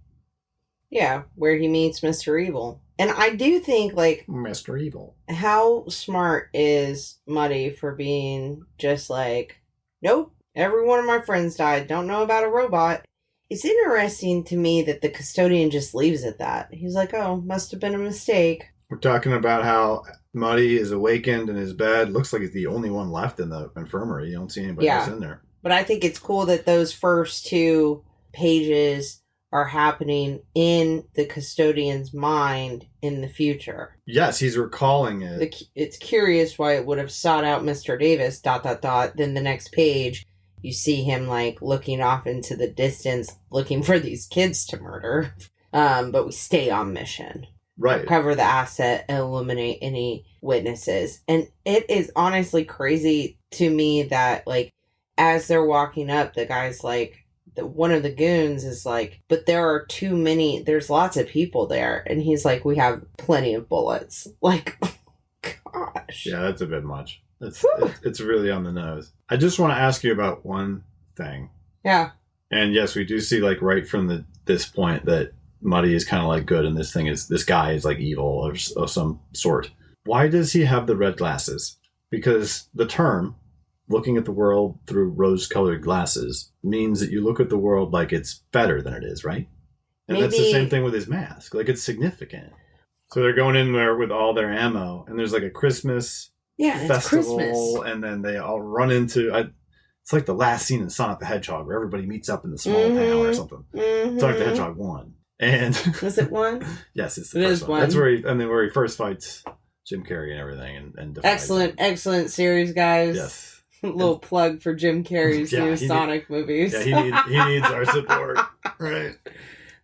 Yeah, where he meets Mr. Evil. And I do think, like... Mr. Evil. How smart is Muddy for being just like, nope, every one of my friends died, don't know about a robot. It's interesting to me that the custodian just leaves it that. He's like, oh, must have been a mistake. We're talking about how Muddy is awakened in his bed. Looks like he's the only one left in the infirmary. You don't see anybody else in there. But I think it's cool that those first 2 pages are happening in the custodian's mind in the future. Yes, he's recalling it. It's curious why it would have sought out Mr. Davis, ... Then the next page, you see him, like, looking off into the distance, looking for these kids to murder. But we stay on mission. Right. Recover the asset and eliminate any witnesses. And it is honestly crazy to me that, like, as they're walking up, the guy's like, one of the goons is like, but there are too many, there's lots of people there. And he's like, we have plenty of bullets. Like, gosh. Yeah, that's a bit much. It's really on the nose. I just want to ask you about one thing. Yeah. And yes, we do see, like, right from this point that Muddy is kind of like good and this guy is like evil of some sort. Why does he have the red glasses? Because the term, looking at the world through rose-colored glasses, means that you look at the world like it's better than it is, right? And that's the same thing with his mask. Like, it's significant. So they're going in there with all their ammo, and there's like a Christmas festival, and then they all run into... it's like the last scene in Sonic the Hedgehog, where everybody meets up in the small town or something. Sonic the Hedgehog 1. And was it 1? Yes, it's the first one. That's where he first fights Jim Carrey and everything, and excellent series, guys. Yes. Little plug for Jim Carrey's new Sonic movies. Yeah, he needs our support. Right.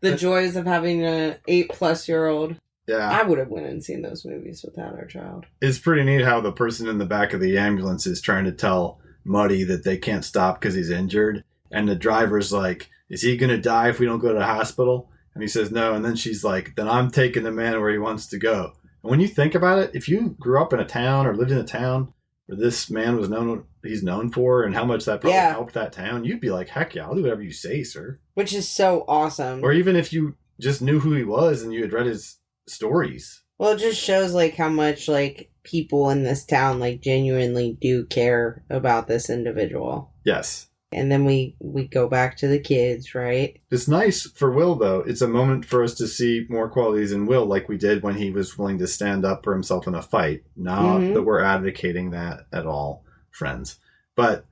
The joys of having a 8+-year-old. Yeah. I would have went and seen those movies without our child. It's pretty neat how the person in the back of the ambulance is trying to tell Muddy that they can't stop because he's injured. And the driver's like, is he going to die if we don't go to the hospital? And he says no. And then she's like, then I'm taking the man where he wants to go. And when you think about it, if you grew up in a town or lived in a town where this man was known for and how much that probably helped that town, you'd be like, heck yeah, I'll do whatever you say, sir. Which is so awesome. Or even if you just knew who he was and you had read his stories. Well, it just shows, like, how much, like, people in this town, like, genuinely do care about this individual. Yes. And then we go back to the kids, right? It's nice for Will, though. It's a moment for us to see more qualities in Will, like we did when he was willing to stand up for himself in a fight. Not that we're advocating that at all, friends. But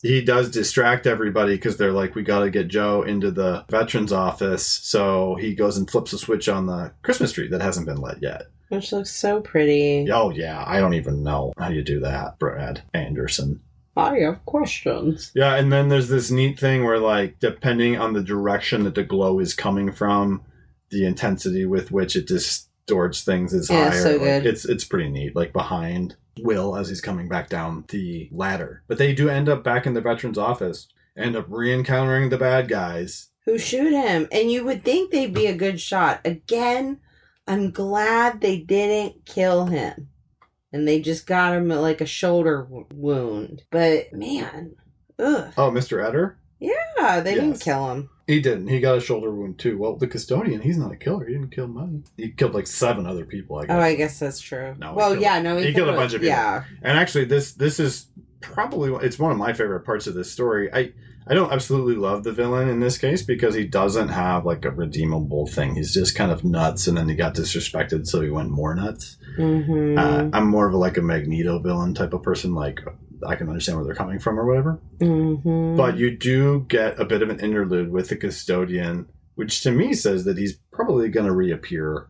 he does distract everybody because they're like, we got to get Joe into the veterans office. So he goes and flips a switch on the Christmas tree that hasn't been lit yet. Which looks so pretty. Oh, yeah. I don't even know how you do that, Brad Anderson. I have questions. Yeah, and then there's this neat thing where, like, depending on the direction that the glow is coming from, the intensity with which it distorts things is higher. So good. It's pretty neat. Like, behind Will as he's coming back down the ladder. But they do end up back in the veteran's office, end up re-encountering the bad guys. Who shoot him. And you would think they'd be a good shot. Again, I'm glad they didn't kill him. And they just got him like a shoulder wound. But, man, ugh. Oh, Mr. Eder? Yeah, they didn't kill him. He didn't. He got a shoulder wound, too. Well, the custodian, he's not a killer. He didn't kill Money. He killed like 7 other people, I guess. Oh, I guess that's true. No, he killed a bunch of people. Yeah. And actually, this is probably, it's one of my favorite parts of this story. I don't absolutely love the villain in this case because he doesn't have like a redeemable thing. He's just kind of nuts, and then he got disrespected, so he went more nuts. Mm-hmm. I'm more of like a Magneto villain type of person. Like, I can understand where they're coming from or whatever. Mm-hmm. But you do get a bit of an interlude with the custodian, which to me says that he's probably going to reappear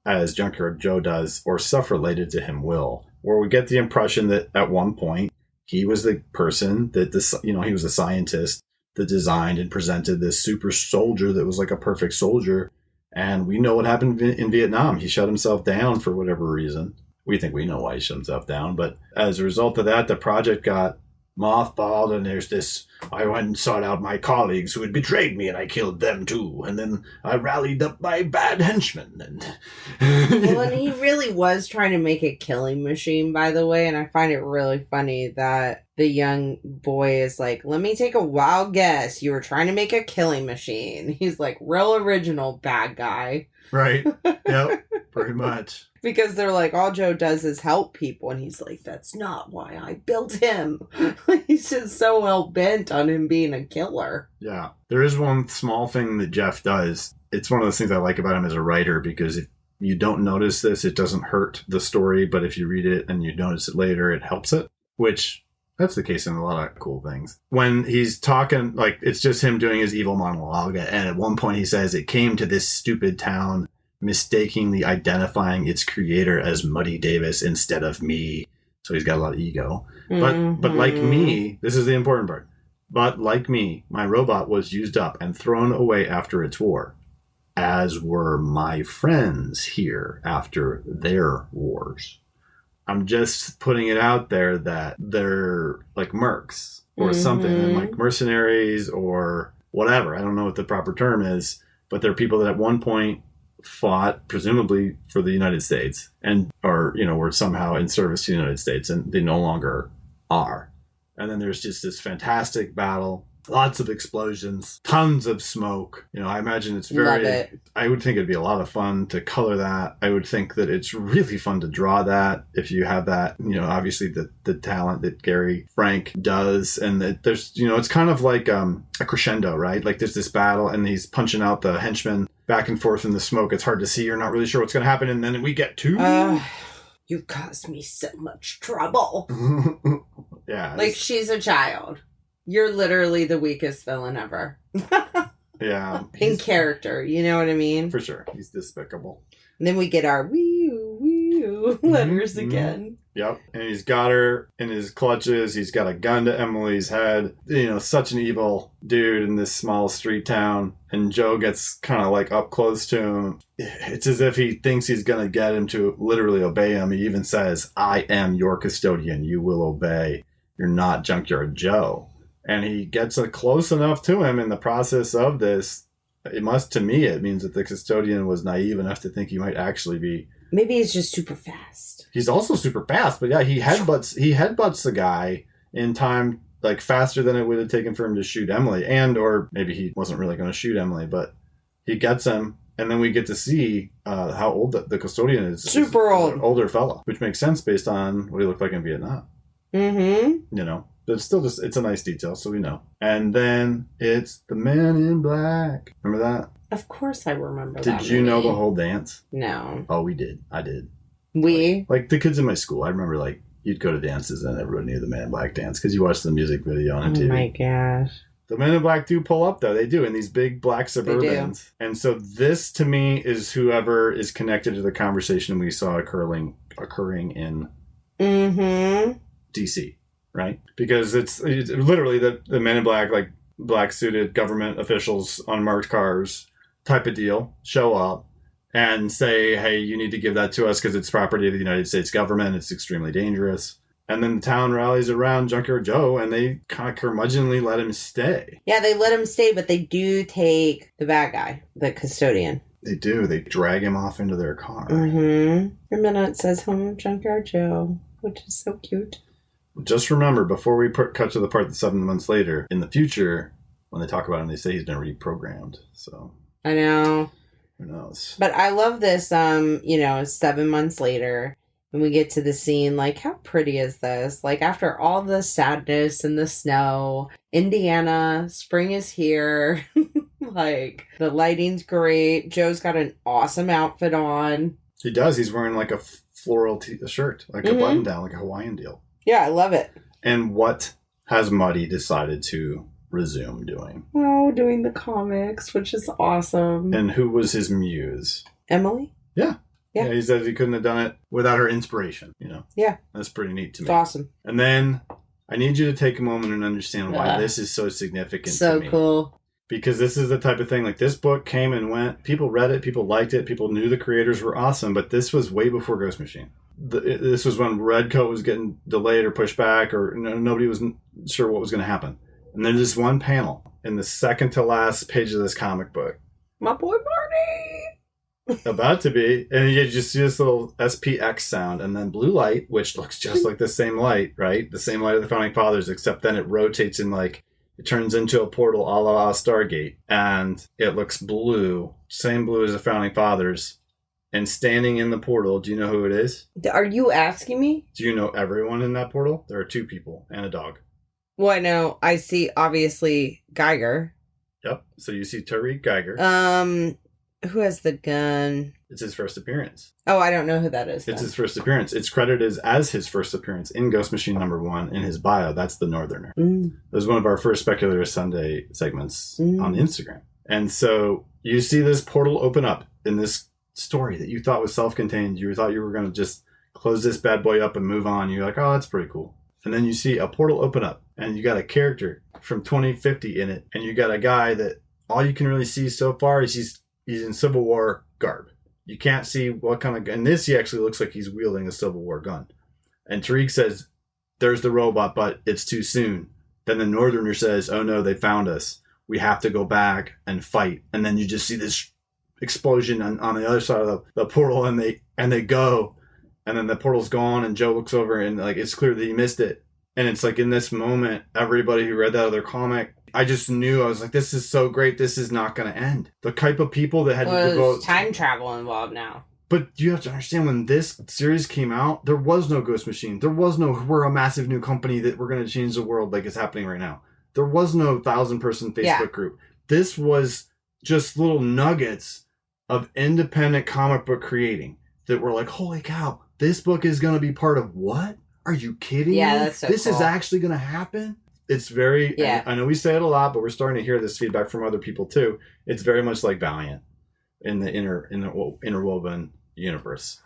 as Junkyard Joe does, or stuff related to him will. Where we get the impression that at one point he was the person that he was a scientist that designed and presented this super soldier that was like a perfect soldier. And we know what happened in Vietnam. He shut himself down for whatever reason. We think we know why he shut himself down. But as a result of that, the project got mothballed, and there's this, I went and sought out my colleagues who had betrayed me, and I killed them too. And then I rallied up my bad henchmen. Well, and he really was trying to make a killing machine, by the way, and I find it really funny that the young boy is like, let me take a wild guess. You were trying to make a killing machine. He's like, real original bad guy. Right. Yep. Pretty much. Because they're like, all Joe does is help people. And he's like, that's not why I built him. He's just so hell-bent on him being a killer. Yeah. There is one small thing that Jeff does. It's one of those things I like about him as a writer, because if you don't notice this, it doesn't hurt the story. But if you read it and you notice it later, it helps it. Which, that's the case in a lot of cool things. When he's talking, like, it's just him doing his evil monologue. And at one point he says, it came to this stupid town, mistakenly identifying its creator as Muddy Davis instead of me. So he's got a lot of ego. But like me, this is the important part. But like me, my robot was used up and thrown away after its war, as were my friends here after their wars. I'm just putting it out there that they're like mercs or something, and like mercenaries or whatever. I don't know what the proper term is, but they're people that at one point fought presumably for the United States and were somehow in service to the United States, and they no longer are. And then there's just this fantastic battle, lots of explosions, tons of smoke. I imagine it's Love it. I would think it'd be a lot of fun to color that. I would think that it's really fun to draw that if you have that, obviously the talent that Gary Frank does. And that there's, it's kind of like a crescendo, right? Like there's this battle and he's punching out the henchmen back and forth in the smoke. It's hard to see. You're not really sure what's going to happen. And then we get to... you caused me so much trouble. Yeah. Like she's a child. You're literally the weakest villain ever. Yeah. In character, you know what I mean? For sure. He's despicable. And then we get our wee-oo letters again. Yep. And he's got her in his clutches. He's got a gun to Emily's head. Such an evil dude in this small street town. And Joe gets kind of like up close to him. It's as if he thinks he's going to get him to literally obey him. He even says, I am your custodian. You will obey. You're not Junkyard Joe. And he gets close enough to him in the process of this. It means that the custodian was naive enough to think he might actually be. Maybe he's just super fast. He's also super fast, but yeah, he headbutts the guy in time, like faster than it would have taken for him to shoot Emily. Or maybe he wasn't really going to shoot Emily, but he gets him. And then we get to see how old the custodian is. Super old. An older fella, which makes sense based on what he looked like in Vietnam. Mm-hmm. But it's still it's a nice detail, so we know. And then it's the Man in Black. Remember that? Of course I remember that. Did you know the whole dance? No. Oh, we did. I did. Like the kids in my school. I remember you'd go to dances and everyone knew the Man in Black dance because you watched the music video on TV. Oh my gosh. The Men in Black do pull up, though. They do, in these big black Suburbans. And so this, to me, is whoever is connected to the conversation we saw occurring in D.C., right? Because it's literally the Men in Black, like black-suited government officials on marked cars type of deal, show up and say, hey, you need to give that to us because it's property of the United States government. It's extremely dangerous. And then the town rallies around Junkyard Joe, and they kind of curmudgeonly let him stay. Yeah, they let him stay, but they do take the bad guy, the custodian. They do. They drag him off into their car. Mm-hmm. For a minute, it says home of Junkyard Joe, which is so cute. Just remember, before we cut to the part that's 7 months later, in the future, when they talk about him, they say he's been reprogrammed. So I know. Who knows? But I love this, 7 months later. And we get to the scene, like, how pretty is this? Like, after all the sadness and the snow, Indiana, spring is here. Like, the lighting's great. Joe's got an awesome outfit on. He does. He's wearing like a floral shirt, like a button down, like a Hawaiian deal. Yeah, I love it. And what has Muddy decided to resume doing? Oh, doing the comics, which is awesome. And who was his muse? Emily? Yeah. Yeah. He said he couldn't have done it without her inspiration, Yeah. That's pretty neat to me. It's awesome. And then I need you to take a moment and understand why this is so significant to me. So cool. Because this is the type of thing, like this book came and went. People read it. People liked it. People knew the creators were awesome. But this was way before Ghost Machine. This was when Redcoat was getting delayed or pushed back, or nobody was sure what was going to happen. And there's this one panel in the second to last page of this comic book. My boy Barney! About to be. And you just see this little SPX sound, and then blue light, which looks just like the same light, right? The same light of the Founding Fathers, except then it rotates in like, it turns into a portal a la Stargate, and it looks blue, same blue as the Founding Fathers. And standing in the portal, do you know who it is? Are you asking me? Do you know everyone in that portal? There are 2 people and a dog. Well, I know. I see, obviously, Geiger. Yep. So you see Tariq Geiger. Who has the gun? It's his first appearance. Oh, I don't know who that is. It's his first appearance. It's credited as his first appearance in Ghost Machine #1 in his bio. That's the Northerner. It was one of our first Speculator Sunday segments on Instagram. And so you see this portal open up in this story that you thought was self-contained. You thought you were going to just close this bad boy up and move on. You're like, oh, that's pretty cool. And then you see a portal open up, and you got a character from 2050 in it, and you got a guy that all you can really see so far is he's in Civil War garb. You can't see what kind of gun. In this, he actually looks like he's wielding a Civil War gun. And Tariq says, there's the robot, but it's too soon. Then the Northerner says, oh no, they found us. We have to go back and fight. And then you just see this explosion on the other side of the portal, and they go, and then the portal's gone, and Joe looks over, and like it's clear that he missed it. And it's like in this moment, everybody who read that other comic, I just knew, I was like, this is so great, this is not going to end. The type of people that had to go, time travel involved now. But you have to understand, when this series came out, there was no Ghost Machine. There was no, we're a massive new company that we're going to change the world like it's happening right now. There was no 1,000-person Facebook group. This was just little nuggets of independent comic book creating that were like, holy cow, this book is going to be part of what? Are you kidding me? That's so this cool. is actually going to happen? It's very, I know we say it a lot, but we're starting to hear this feedback from other people too. It's very much like Valiant in the interwoven universe.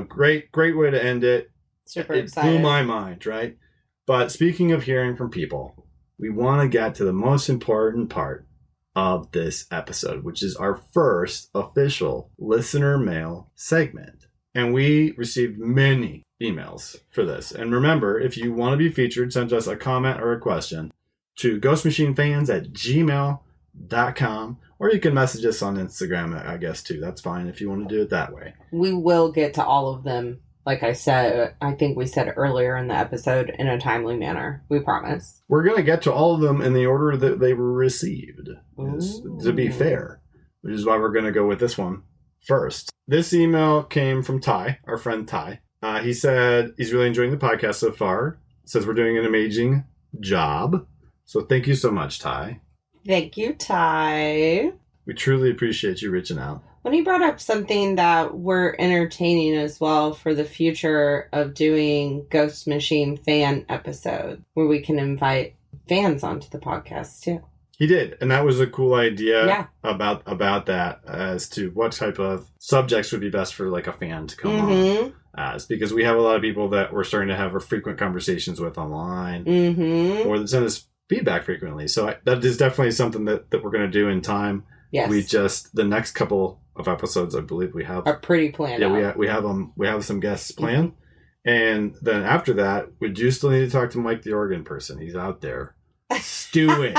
Great way to end it. Super it excited. Blew my mind, right? But speaking of hearing from people, we want to get to the most important part of this episode, which is our first official listener mail segment. And we received many emails for this. And remember, if you want to be featured, send us a comment or a question to ghostmachinefans@gmail.com, or you can message us on Instagram, I guess, too. That's fine if you want to do it that way. We will get to all of them. Like I said, I think we said earlier in the episode, in a timely manner. We promise. We're going to get to all of them in the order that they were received, to be fair, which is why we're going to go with this one first. This email came from Ty, our friend Ty. He said he's really enjoying the podcast so far. Says we're doing an amazing job. So thank you so much, Ty. Thank you, Ty. We truly appreciate you reaching out. When he brought up something that we're entertaining as well for the future of doing Ghost Machine fan episode, where we can invite fans onto the podcast too. He did, and that was a cool idea about that as to what type of subjects would be best for like a fan to come on as, because we have a lot of people that we're starting to have frequent conversations with online or that send us feedback frequently. So that is definitely something that we're going to do in time. Yes. We just, the next couple of episodes, I believe we have are pretty planned. Yeah, we have some guests planned, and then after that, we do still need to talk to Mike, the organ person. He's out there stewing.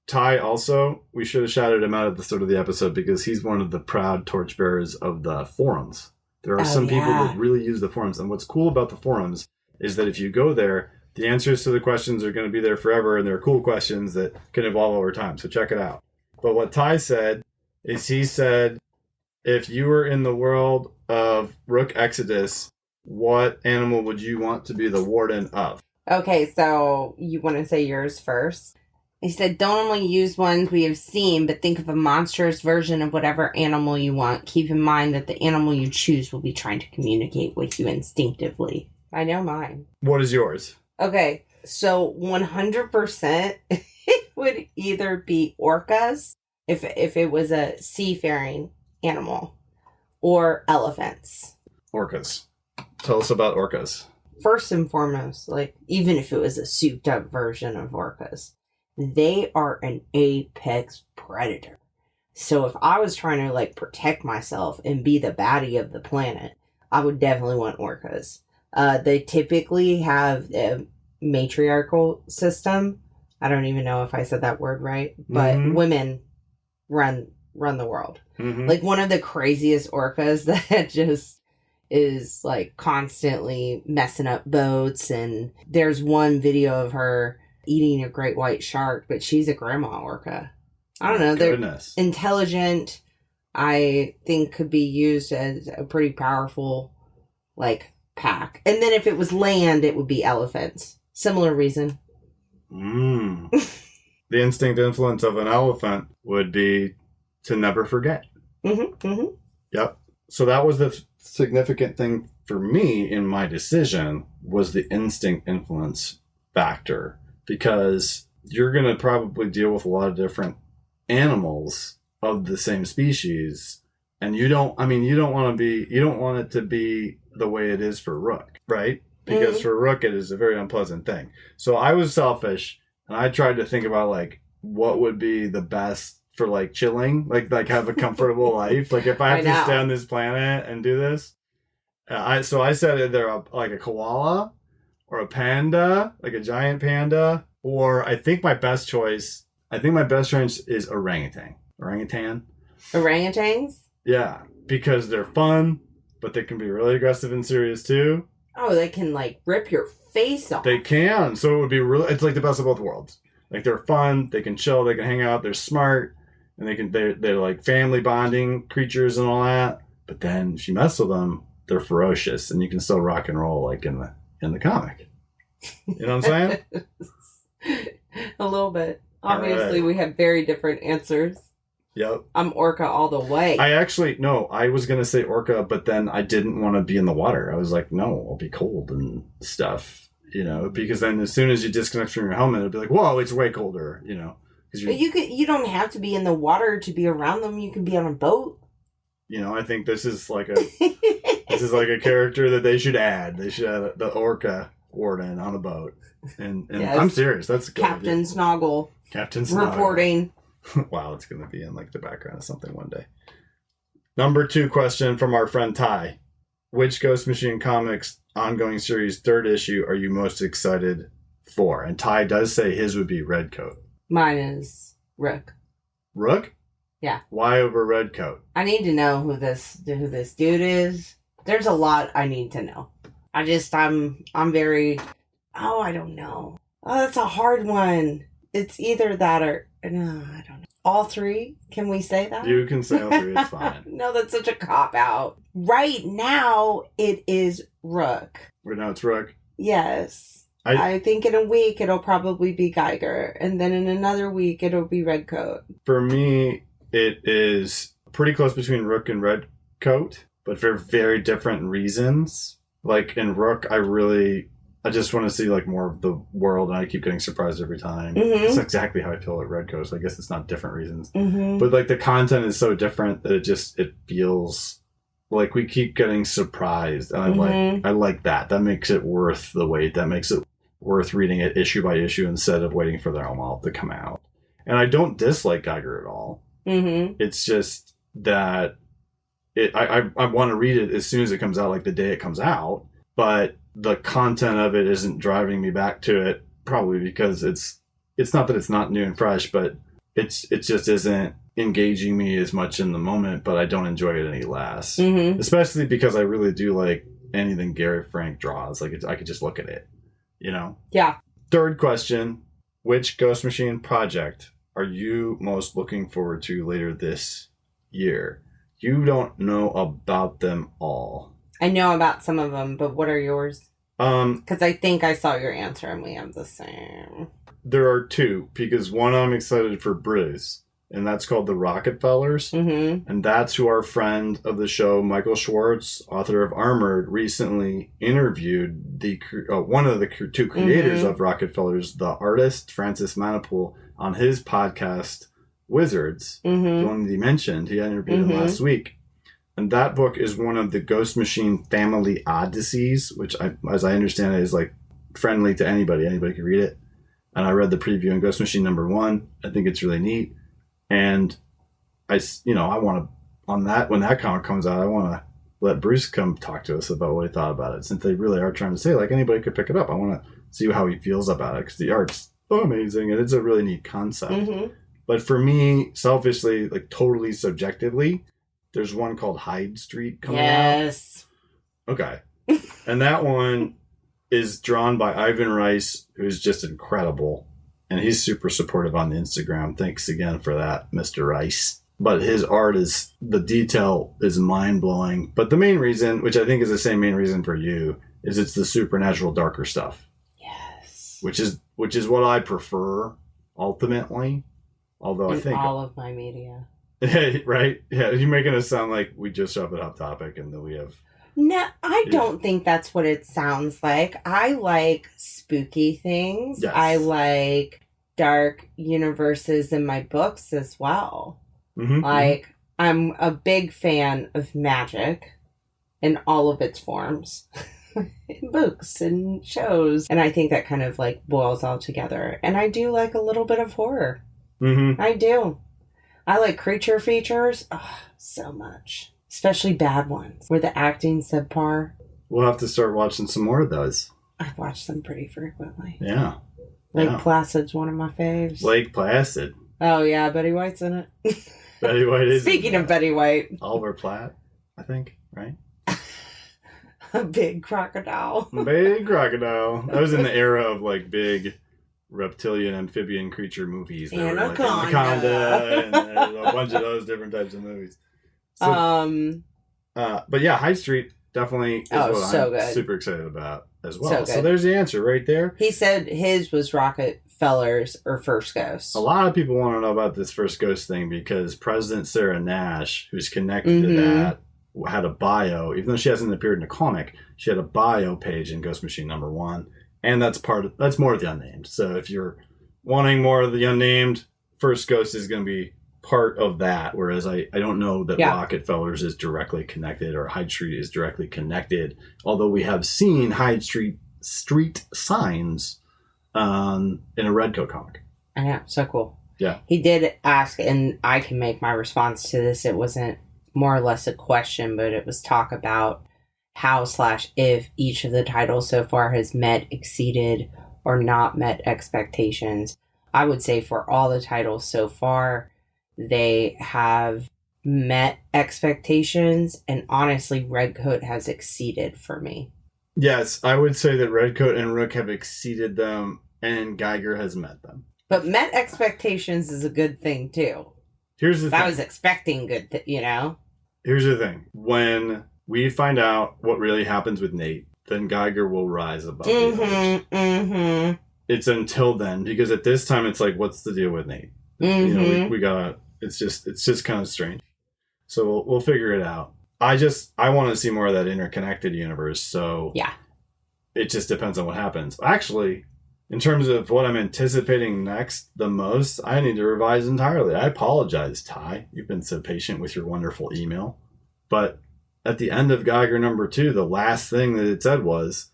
Ty also, we should have shouted him out at the start of the episode because he's one of the proud torchbearers of the forums. There are some people that really use the forums, and what's cool about the forums is that if you go there, the answers to the questions are going to be there forever, and they're cool questions that can evolve over time. So check it out. But what Ty said is he said if you were in the world of Rook Exodus, what animal would you want to be the warden of? Okay, so you want to say yours first? He said, don't only use ones we have seen, but think of a monstrous version of whatever animal you want. Keep in mind that the animal you choose will be trying to communicate with you instinctively. I know mine. What is yours? Okay, so 100% it would either be orcas, if it was a seafaring animal, or elephants. Orcas. Tell us about orcas. First and foremost, like, even if it was a souped up version of orcas, they are an apex predator. So if I was trying to, like, protect myself and be the baddie of the planet, I would definitely want orcas. They typically have a matriarchal system. I don't even know if I said that word right, but women run the world. Mm-hmm. Like, one of the craziest orcas that just is, like, constantly messing up boats, and there's one video of her eating a great white shark, but she's a grandma orca. I don't know. They're intelligent. I think could be used as a pretty powerful, like, pack. And then if it was land, it would be elephants. Similar reason. The instinct influence of an elephant would be to never forget. Yep. So that was the significant thing for me in my decision, was the instinct influence factor, because you're going to probably deal with a lot of different animals of the same species, and you don't want it to be the way it is for Rook, right? Because for Rook, it is a very unpleasant thing. So I was selfish, and I tried to think about, like, what would be the best for, like, chilling, like have a comfortable life. Like, if I have to stay on this planet and do this, I said either like a koala or a panda, like a giant panda, or I think my best choice is orangutan. Orangutans? Yeah, because they're fun, but they can be really aggressive and serious too. Oh, they can, like, rip your face off. They can. So it would be it's like the best of both worlds. Like, they're fun, they can chill, they can hang out, they're smart, and they're like family bonding creatures and all that. But then if you mess with them, they're ferocious, and you can still rock and roll like in the comic. You know what I'm saying? A little bit. Obviously, we have very different answers. Yep. I'm orca all the way. I was going to say orca, but then I didn't want to be in the water. I was like, no, I'll be cold and stuff, because then as soon as you disconnect from your helmet, it'll be like, whoa, it's way colder, But you don't have to be in the water to be around them. You can be on a boat. I think this is like a character that they should add. They should add the orca warden on a boat. And yes. I'm serious. That's good. Captain Snoggle. Captain Snoggle. Reporting. Wow, it's going to be in, like, the background of something one day. Number 2 question from our friend Ty. Which Ghost Machine Comics ongoing series 3rd issue are you most excited for? And Ty does say his would be Redcoat. Mine is Rook. Rook? Yeah. Why over Redcoat? I need to know who this dude is. There's a lot I need to know. I'm very... Oh, I don't know. Oh, that's a hard one. It's either that or... No, I don't know. All 3? Can we say that? You can say all 3. It's fine. No, that's such a cop-out. Right now, it is Rook. Right now, it's Rook? Yes. I think in a week, it'll probably be Geiger. And then in another week, it'll be Redcoat. For me, it is pretty close between Rook and Redcoat, but for very different reasons. Like, in Rook, I just want to see, like, more of the world, and I keep getting surprised every time. Mm-hmm. That's exactly how I feel at Redcoat, so I guess it's not different reasons. Mm-hmm. But, like, the content is so different that it feels like we keep getting surprised. And I like that. That makes it worth the wait. That makes it worth reading it issue by issue instead of waiting for their own to come out. And I don't dislike Geiger at all. Mm-hmm. It's just that I want to read it as soon as it comes out, like the day it comes out. But the content of it isn't driving me back to it, probably because it's not that it's not new and fresh, but it just isn't engaging me as much in the moment, but I don't enjoy it any less. Mm-hmm. Especially because I really do like anything Gary Frank draws. Like, I could just look at it, Yeah. 3rd question, which Ghost Machine project are you most looking forward to later this year? You don't know about them all. I know about some of them, but what are yours? Because I think I saw your answer and we have the same. There are two, because one I'm excited for Bruce, and that's called The Rockefellers. Mm-hmm. And that's who our friend of the show, Michael Schwartz, author of Armored, recently interviewed one of the two creators of Rockefellers, the artist, Francis Manipool, on his podcast, Wizards, the one that he mentioned. He interviewed him last week. And that book is one of the Ghost Machine family odysseys, which, as I understand it, is like friendly to anybody. Anybody can read it. And I read the preview in Ghost Machine #1. I think it's really neat. And I want to, when that comic comes out, I want to let Bruce come talk to us about what he thought about it. Since they really are trying to say, like, anybody could pick it up. I want to see how he feels about it, because the art's amazing and it's a really neat concept. But for me, selfishly, like totally subjectively, there's one called Hyde Street coming out. Yes. Okay. And that one is drawn by Ivan Rice, who's just incredible. And he's super supportive on the Instagram. Thanks again for that, Mr. Rice. But his art the detail is mind-blowing. But the main reason, which I think is the same main reason for you, is it's the supernatural darker stuff. Yes. Which is what I prefer, ultimately. Although I think all of my media. Right? Yeah, you're making us sound like we just shove it off topic and then we have... No, I don't think that's what it sounds like. I like spooky things. Yes. I like dark universes in my books as well. Like, I'm a big fan of magic in all of its forms. In books and shows. And I think that kind of like boils all together. And I do like a little bit of horror. I do. I like creature features. Oh, so much. Especially bad ones, where the acting's subpar. We'll have to start watching some more of those. I've watched them pretty frequently. Yeah. Lake Placid's one of my faves. Lake Placid. Oh, yeah, Betty White's in it. Betty White is. Speaking of Betty White. Oliver Platt, I think, right? A big crocodile. Big crocodile. That was in the era of like big reptilian amphibian creature movies. Anaconda. Like Anaconda and a bunch of those different types of movies. So, but yeah, High Street definitely is what I'm good. super excited about as well. So So there's the answer right there. He said his was Rockefellers or First Ghost. A lot of people want to know about this First Ghost thing because President Sarah Nash, who's connected to that, had a bio. Even though she hasn't appeared in a comic, she had a bio page in Ghost Machine #1, and that's more of the unnamed. So if you're wanting more of the unnamed, First Ghost is going to be part of that, whereas I don't know that Rockefellers is directly connected or Hyde Street is directly connected, although we have seen Hyde Street signs in a Redcoat comic. I know, so cool. Yeah. He did ask, and I can make my response to this. It wasn't more or less a question, but it was talk about how/if each of the titles so far has met, exceeded, or not met expectations. I would say for all the titles so far, they have met expectations, and honestly, Redcoat has exceeded for me. Yes, I would say that Redcoat and Rook have exceeded them, and Geiger has met them. But met expectations is a good thing, too. Here's the thing. I was expecting good, Here's the thing. When we find out what really happens with Nate, then Geiger will rise above the others. It's until then, because at this time, it's like, what's the deal with Nate? We gotta... It's just kind of strange. So we'll figure it out. I want to see more of that interconnected universe. So yeah, it just depends on what happens. Actually, in terms of what I'm anticipating next the most, I need to revise entirely. I apologize, Ty. You've been so patient with your wonderful email. But at the end of Geiger #2, the last thing that it said was,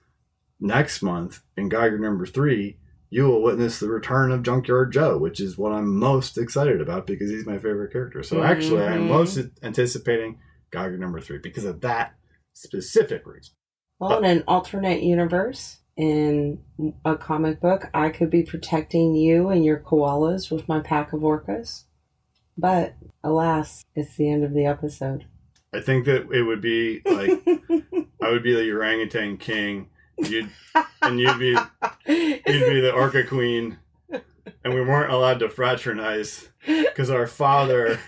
next month in Geiger #3, you will witness the return of Junkyard Joe, which is what I'm most excited about because he's my favorite character. So actually, I'm most anticipating Geiger #3 because of that specific reason. Well, in an alternate universe, in a comic book, I could be protecting you and your koalas with my pack of orcas. But, alas, it's the end of the episode. I think that it would be like, I would be the orangutan king. You'd be the orca queen, and we weren't allowed to fraternize because our father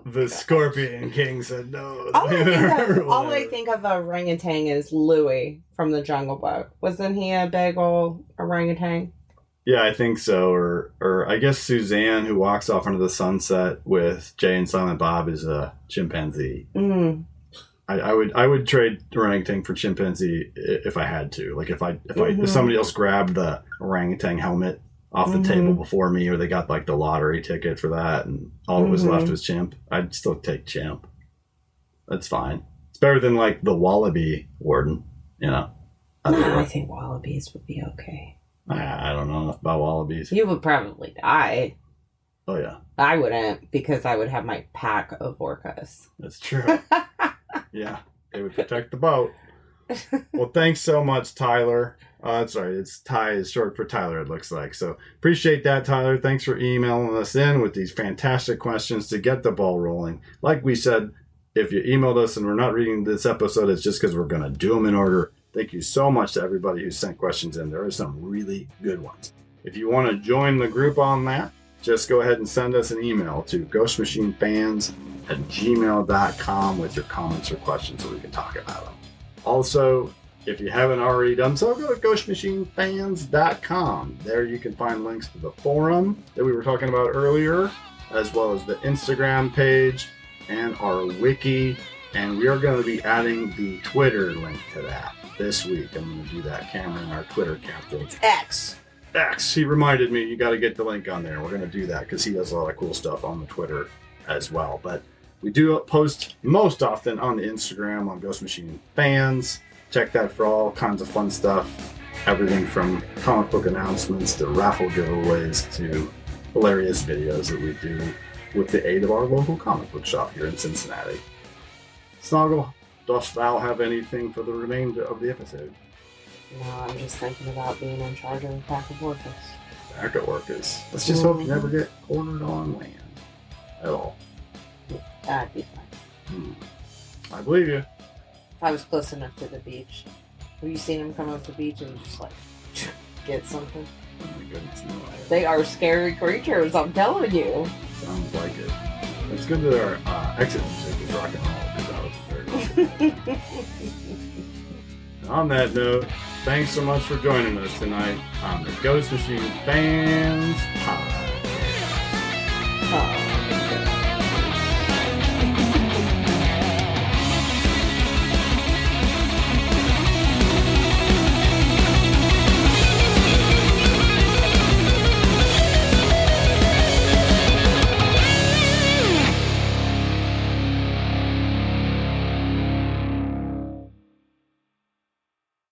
The Scorpion King said no. All I think of orangutan is Louie from the Jungle Book. Wasn't he a big old orangutan? Yeah, I think so. Or I guess Suzanne, who walks off into the sunset with Jay and Silent Bob, is a chimpanzee. Mm. I would trade orangutan for chimpanzee if I had to. Like if somebody else grabbed the orangutan helmet off the table before me, or they got like the lottery ticket for that, and all that was left was chimp, I'd still take chimp. That's fine. It's better than like the wallaby warden, you know. I think wallabies would be okay. I don't know enough about wallabies. You would probably die. Oh yeah. I wouldn't, because I would have my pack of orcas. That's true. Yeah, they would protect the boat. Well, thanks so much, Tyler. Sorry, it's Ty is short for Tyler, it looks like. So appreciate that, Tyler. Thanks for emailing us in with these fantastic questions to get the ball rolling. Like we said, if you emailed us and we're not reading this episode, it's just because we're going to do them in order. Thank you so much to everybody who sent questions in. There are some really good ones. If you want to join the group on that, just go ahead and send us an email to ghostmachinefans@gmail.com with your comments or questions so we can talk about them. Also, if you haven't already done so, go to ghostmachinefans.com. There you can find links to the forum that we were talking about earlier, as well as the Instagram page and our wiki. And we are going to be adding the Twitter link to that this week. I'm going to do that. Cameron, our Twitter captain. X. He reminded me, you got to get the link on there. We're going to do that because he does a lot of cool stuff on the Twitter as well. But we do post most often on the Instagram on Ghost Machine Fans. Check that for all kinds of fun stuff. Everything from comic book announcements to raffle giveaways to hilarious videos that we do with the aid of our local comic book shop here in Cincinnati. Snoggle, dost thou have anything for the remainder of the episode? No, I'm just thinking about being in charge of a pack of orcas. Pack of orcas. Let's just hope you never get cornered on land at all. That'd be fun. I believe you. If I was close enough to the beach. Have you seen them come up the beach and just like get something? Oh my goodness, no. They are scary creatures, I'm telling you. Sounds like it. It's good that our exit music is rock and roll, because that was very rock. On that note, thanks so much for joining us tonight on the Ghost Machine Fans Pod.